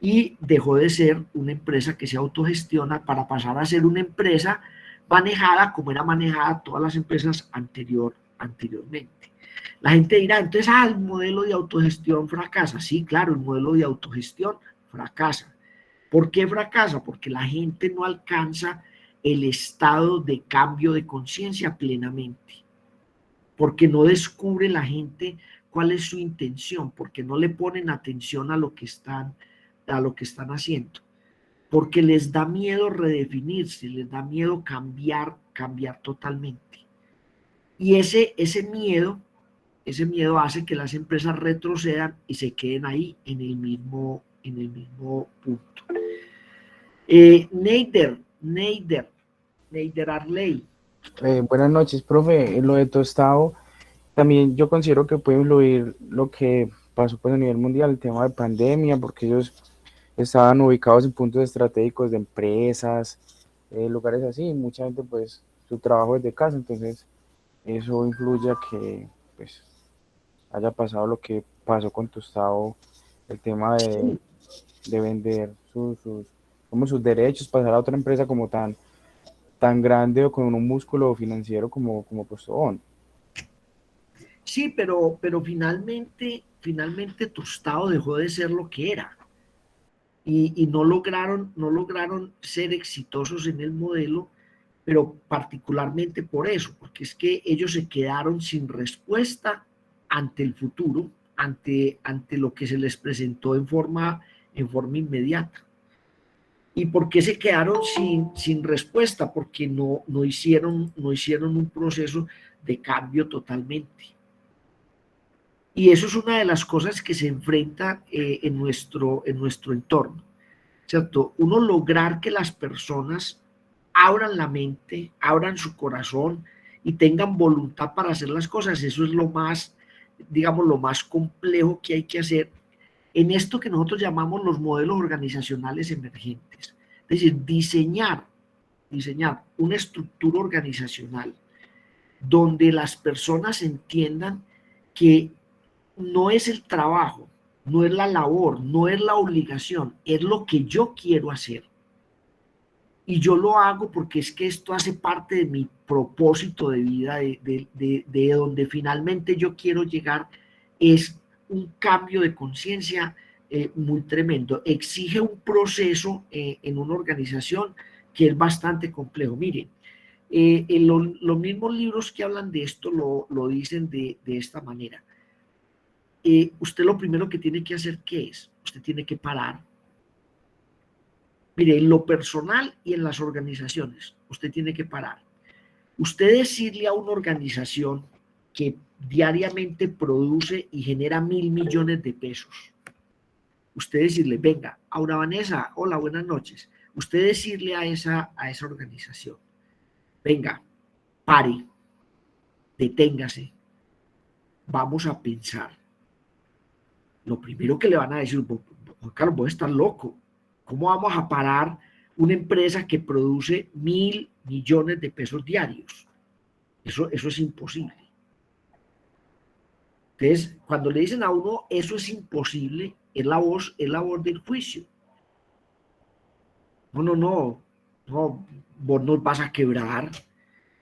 S1: y dejó de ser una empresa que se autogestiona para pasar a ser una empresa manejada como era manejada todas las empresas anteriormente. La gente dirá, entonces, el modelo de autogestión fracasa. Sí, claro, el modelo de autogestión fracasa. ¿Por qué fracasa? Porque la gente no alcanza el estado de cambio de conciencia plenamente. Porque no descubre la gente cuál es su intención, porque no le ponen atención a lo que están haciendo, porque les da miedo redefinirse, les da miedo cambiar totalmente. Y ese miedo hace que las empresas retrocedan y se queden ahí en el mismo punto. Neider Arley.
S11: Buenas noches, profe. En lo de Tostado, también yo considero que puede influir lo que pasó pues, a nivel mundial, el tema de pandemia, porque ellos estaban ubicados en puntos estratégicos de empresas, lugares así, mucha gente pues su trabajo es de casa, entonces eso influye a que pues haya pasado lo que pasó con Tostado, el tema de vender sus derechos, pasar a otra empresa como tan grande o con un músculo financiero como Postobón.
S1: Sí, pero finalmente Tostado dejó de ser lo que era. Y no lograron ser exitosos en el modelo, pero particularmente por eso, porque es que ellos se quedaron sin respuesta ante el futuro, ante lo que se les presentó en forma inmediata. ¿Y por qué se quedaron sin respuesta? Porque no hicieron un proceso de cambio totalmente. Y eso es una de las cosas que se enfrenta en nuestro entorno, ¿cierto? Uno lograr que las personas abran la mente, abran su corazón y tengan voluntad para hacer las cosas. Eso es lo más, digamos, lo más complejo que hay que hacer en esto que nosotros llamamos los modelos organizacionales emergentes. Es decir, diseñar una estructura organizacional donde las personas entiendan que no es el trabajo, no es la labor, no es la obligación, es lo que yo quiero hacer. Y yo lo hago porque es que esto hace parte de mi propósito de vida, de donde finalmente yo quiero llegar, es un cambio de conciencia muy tremendo. Exige un proceso en una organización que es bastante complejo. Miren, los mismos libros que hablan de esto lo dicen de esta manera. Usted lo primero que tiene que hacer, ¿qué es? Usted tiene que parar. Mire, en lo personal y en las organizaciones, usted tiene que parar. Usted decirle a una organización que diariamente produce y genera 1.000 millones de pesos, usted decirle, venga, Aura Vanessa, hola, buenas noches. Usted decirle a esa organización, venga, pare, deténgase, vamos a pensar. Lo primero que le van a decir, Juan Carlos, vos estás loco. ¿Cómo vamos a parar una empresa que produce 1.000 millones de pesos diarios? Eso es imposible. Entonces, cuando le dicen a uno, eso es imposible, es la voz del juicio. No, vos nos vas a quebrar.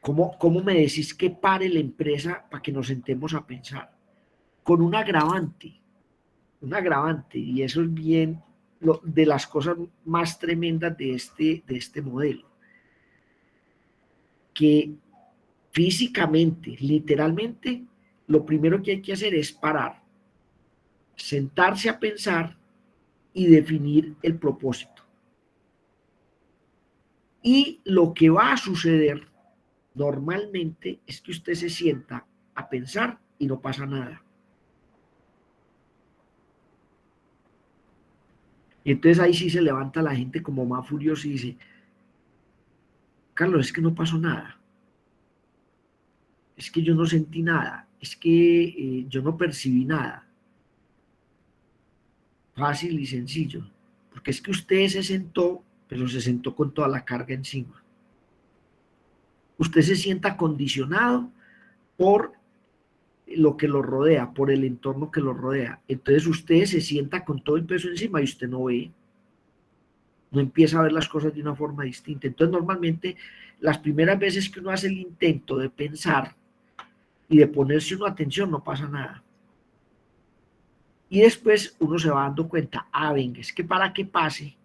S1: ¿Cómo me decís que pare la empresa para que nos sentemos a pensar? Con un agravante, y eso es bien de las cosas más tremendas de este modelo, que físicamente, literalmente, lo primero que hay que hacer es parar, sentarse a pensar y definir el propósito. Y lo que va a suceder normalmente es que usted se sienta a pensar y no pasa nada. Y entonces ahí sí se levanta la gente como más furiosa y dice, Carlos, es que no pasó nada. Es que yo no sentí nada. Es que yo no percibí nada. Fácil y sencillo. Porque es que usted se sentó, pero se sentó con toda la carga encima. Usted se sienta condicionado por lo que lo rodea, por el entorno que lo rodea. Entonces usted se sienta con todo el peso encima y usted no ve, no empieza a ver las cosas de una forma distinta. Entonces normalmente las primeras veces que uno hace el intento de pensar y de ponerse uno atención no pasa nada. Y después uno se va dando cuenta, venga, es que para que pase,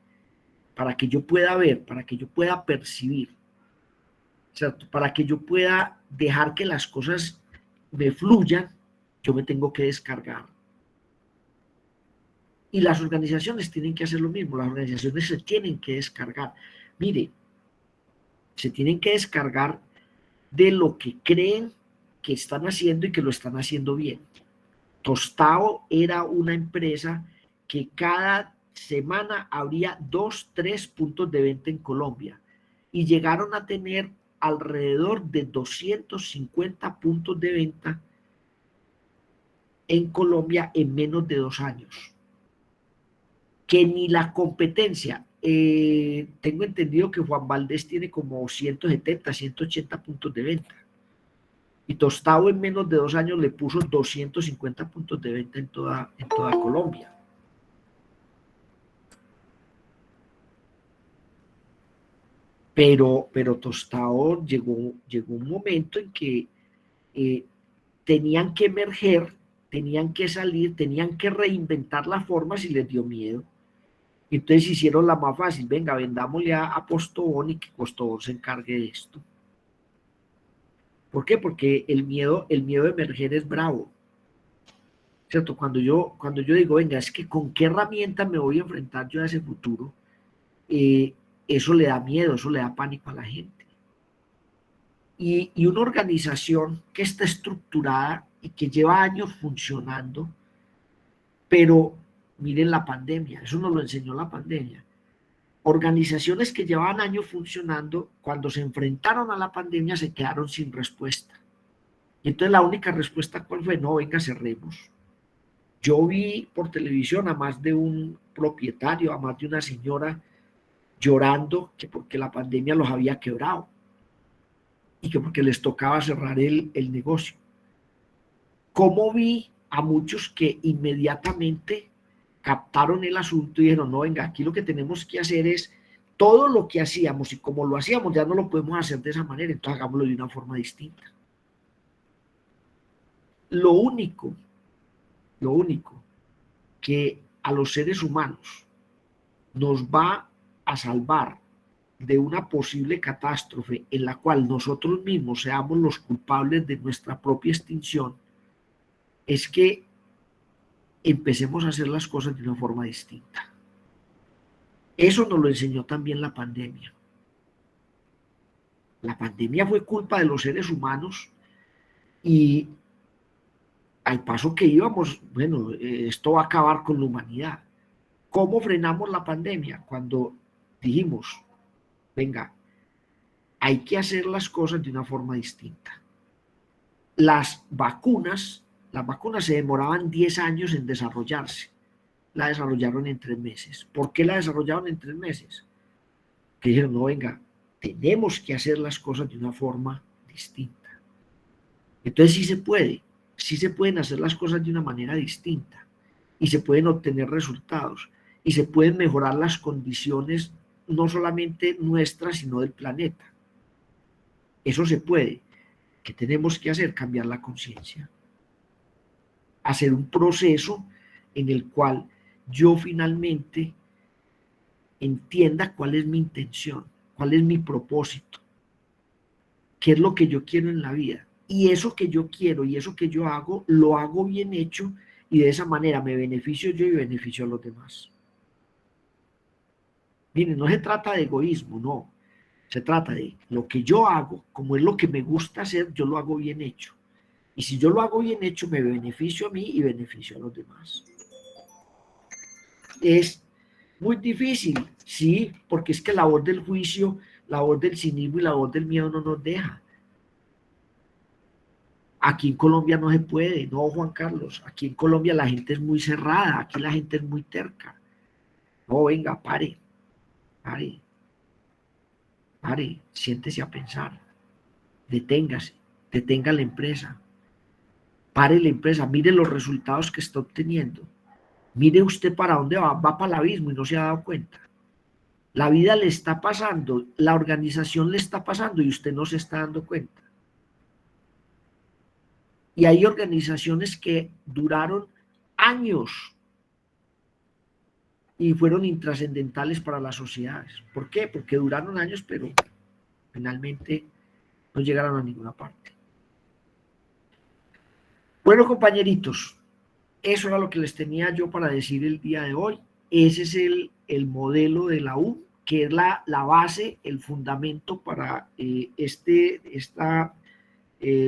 S1: para que yo pueda ver, para que yo pueda percibir, ¿cierto? Para que yo pueda dejar que las cosas me fluyan, yo me tengo que descargar. Y las organizaciones tienen que hacer lo mismo, las organizaciones se tienen que descargar. Mire, se tienen que descargar de lo que creen que están haciendo y que lo están haciendo bien. Tostado era una empresa que cada semana abría 2, 3 puntos de venta en Colombia y llegaron a tener alrededor de 250 puntos de venta en Colombia en menos de 2 años. Que ni la competencia, tengo entendido que Juan Valdés tiene como 170, 180 puntos de venta. Y Tostado en menos de 2 años le puso 250 puntos de venta en toda Colombia. Pero Tostado llegó un momento en que tenían que emerger, tenían que salir, tenían que reinventar las formas y les dio miedo. Entonces hicieron la más fácil, venga, vendámosle a Postobón y que Postobón se encargue de esto. ¿Por qué? Porque el miedo de emerger es bravo. ¿Cierto? Cuando yo digo, venga, es que con qué herramienta me voy a enfrentar yo a ese futuro, eso le da miedo, eso le da pánico a la gente. Y una organización que está estructurada y que lleva años funcionando, pero miren la pandemia, eso nos lo enseñó la pandemia. Organizaciones que llevaban años funcionando, cuando se enfrentaron a la pandemia se quedaron sin respuesta. Y entonces la única respuesta, ¿cuál fue? No, venga, cerremos. Yo vi por televisión a más de un propietario, a más de una señora llorando que porque la pandemia los había quebrado y que porque les tocaba cerrar el negocio. ¿Cómo vi a muchos que inmediatamente captaron el asunto y dijeron, no, venga, aquí lo que tenemos que hacer es todo lo que hacíamos y como lo hacíamos ya no lo podemos hacer de esa manera, entonces hagámoslo de una forma distinta. Lo único que a los seres humanos nos va a salvar de una posible catástrofe en la cual nosotros mismos seamos los culpables de nuestra propia extinción es que empecemos a hacer las cosas de una forma distinta. Eso nos lo enseñó también la pandemia. La pandemia fue culpa de los seres humanos y al paso que íbamos, bueno, esto va a acabar con la humanidad. ¿Cómo frenamos la pandemia? Cuando dijimos, venga, hay que hacer las cosas de una forma distinta. Las vacunas se demoraban 10 años en desarrollarse. La desarrollaron en 3 meses. ¿Por qué la desarrollaron en 3 meses? Que dijeron, no, venga, tenemos que hacer las cosas de una forma distinta. Entonces sí se pueden hacer las cosas de una manera distinta y se pueden obtener resultados y se pueden mejorar las condiciones no solamente nuestras, sino del planeta. Eso se puede. ¿Qué tenemos que hacer? Cambiar la conciencia. Hacer un proceso en el cual yo finalmente entienda cuál es mi intención, cuál es mi propósito, qué es lo que yo quiero en la vida. Y eso que yo quiero y eso que yo hago, lo hago bien hecho y de esa manera me beneficio yo y beneficio a los demás. Miren, no se trata de egoísmo, no. Se trata de lo que yo hago, como es lo que me gusta hacer, yo lo hago bien hecho. Y si yo lo hago bien hecho, me beneficio a mí y beneficio a los demás. Es Muy difícil, sí, porque es que la voz del juicio, la voz del cinismo y la voz del miedo no nos deja. Aquí en Colombia no se puede, no, Juan Carlos. Aquí en Colombia la gente es muy cerrada, aquí la gente es muy terca. No, venga, pare, siéntese a pensar, deténgase, detenga la empresa, pare la empresa, mire los resultados que está obteniendo. Mire usted para dónde va para el abismo y no se ha dado cuenta. La vida le está pasando, la organización le está pasando y usted no se está dando cuenta. Y hay organizaciones que duraron años y fueron intrascendentales para las sociedades. ¿Por qué? Porque duraron años, pero finalmente no llegaron a ninguna parte. Bueno, compañeritos, eso era lo que les tenía yo para decir el día de hoy. Ese es el modelo de la U, que es la base, el fundamento para este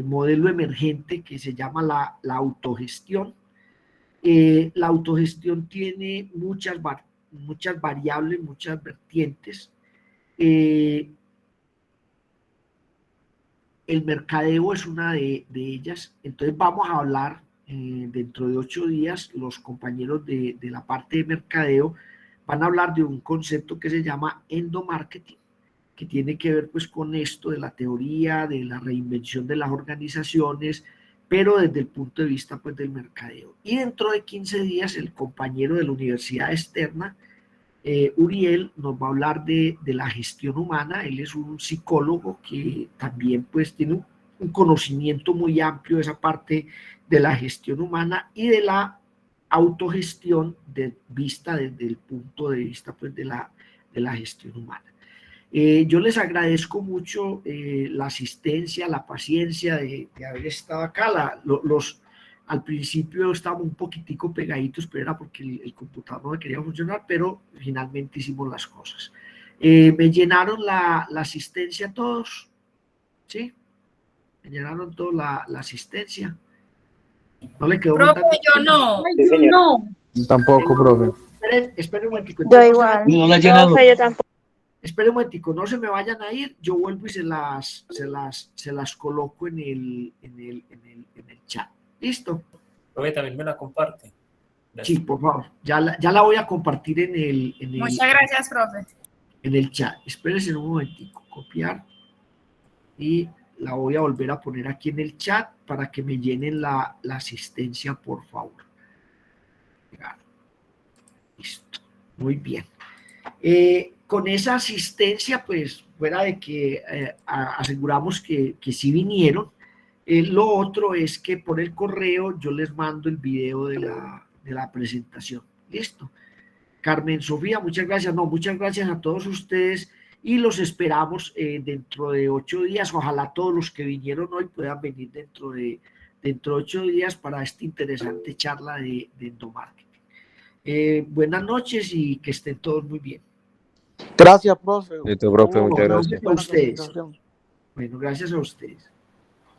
S1: modelo emergente que se llama la autogestión. La autogestión tiene muchas variables, muchas vertientes. El mercadeo es una de ellas. Entonces vamos a hablar dentro de 8 días, los compañeros de la parte de mercadeo van a hablar de un concepto que se llama endomarketing, que tiene que ver pues con esto de la teoría, de la reinvención de las organizaciones, pero desde el punto de vista pues del mercadeo. Y dentro de 15 días el compañero de la Universidad Externa, Uriel, nos va a hablar de la gestión humana. Él es un psicólogo que también pues tiene un conocimiento muy amplio de esa parte de la gestión humana y de la autogestión vista desde el punto de vista pues de la gestión humana. Yo les agradezco mucho la asistencia, la paciencia de haber estado acá. Al principio estábamos un poquitico pegaditos, pero era porque el computador no me quería funcionar, pero finalmente hicimos las cosas. Me llenaron la asistencia todos, ¿sí? Me llenaron toda la asistencia. No le quedó
S9: Profe, yo no.
S10: Sí, señor.
S2: No.
S11: Tampoco, profe.
S1: Esperen un momentico.
S7: Yo igual.
S12: No la ha llenado.
S7: Profe, yo tampoco.
S1: Esperen un momentico, no se me vayan a ir, yo vuelvo y se las coloco en el chat. ¿Listo?
S6: Profe, también me la comparte.
S1: Sí, por favor. Ya la voy a compartir en el
S9: Muchas gracias, profe.
S1: en el chat. Espérense un momentico, copiar y la voy a volver a poner aquí en el chat para que me llenen la asistencia, por favor. Listo, muy bien. Con esa asistencia, pues, fuera de que aseguramos que sí vinieron, lo otro es que por el correo yo les mando el video de la presentación. Listo. Carmen Sofía, muchas gracias. No, muchas gracias a todos ustedes y los esperamos dentro de 8 días. Ojalá todos los que vinieron hoy puedan venir dentro de 8 días para esta interesante charla de endomarketing. Buenas noches y que estén todos muy bien.
S5: Gracias, profe.
S12: Listo, profe, muchas gracias.
S1: A ustedes. Bueno, gracias a ustedes.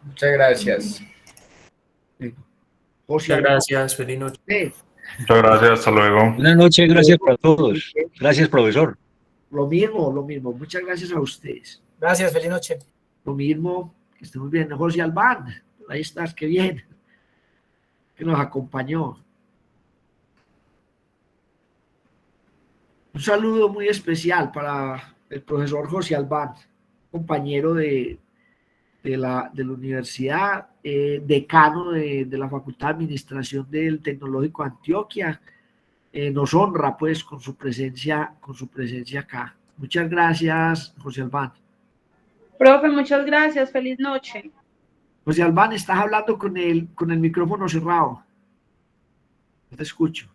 S13: Muchas gracias.
S1: Bueno, José,
S6: Muchas gracias, feliz noche.
S14: Muchas gracias, hasta luego.
S12: Buenas noches, gracias para todos. Gracias, profesor.
S1: Lo mismo. Muchas gracias a ustedes.
S13: Gracias, feliz noche.
S1: Lo mismo, que estén muy bien. José Albán, ahí estás, qué bien, que nos acompañó. Un saludo muy especial para el profesor José Albán, compañero de la universidad, decano de la Facultad de Administración del Tecnológico de Antioquia. Nos honra pues con su presencia acá. Muchas gracias, José Albán.
S2: Profe, muchas gracias. Feliz noche.
S1: José Albán, estás hablando con el micrófono cerrado. No te escucho.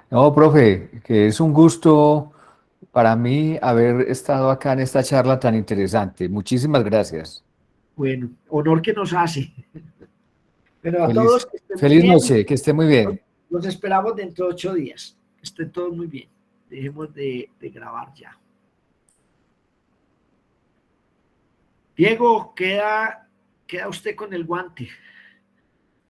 S12: No, profe, que es un gusto para mí haber estado acá en esta charla tan interesante. Muchísimas gracias.
S1: Bueno, honor que nos hace. Pero a todos que estén
S12: Feliz
S1: bien,
S12: noche, que esté muy bien.
S1: los esperamos dentro de 8 días. Que estén todos muy bien. Dejemos de grabar ya. Diego, queda usted con el guante.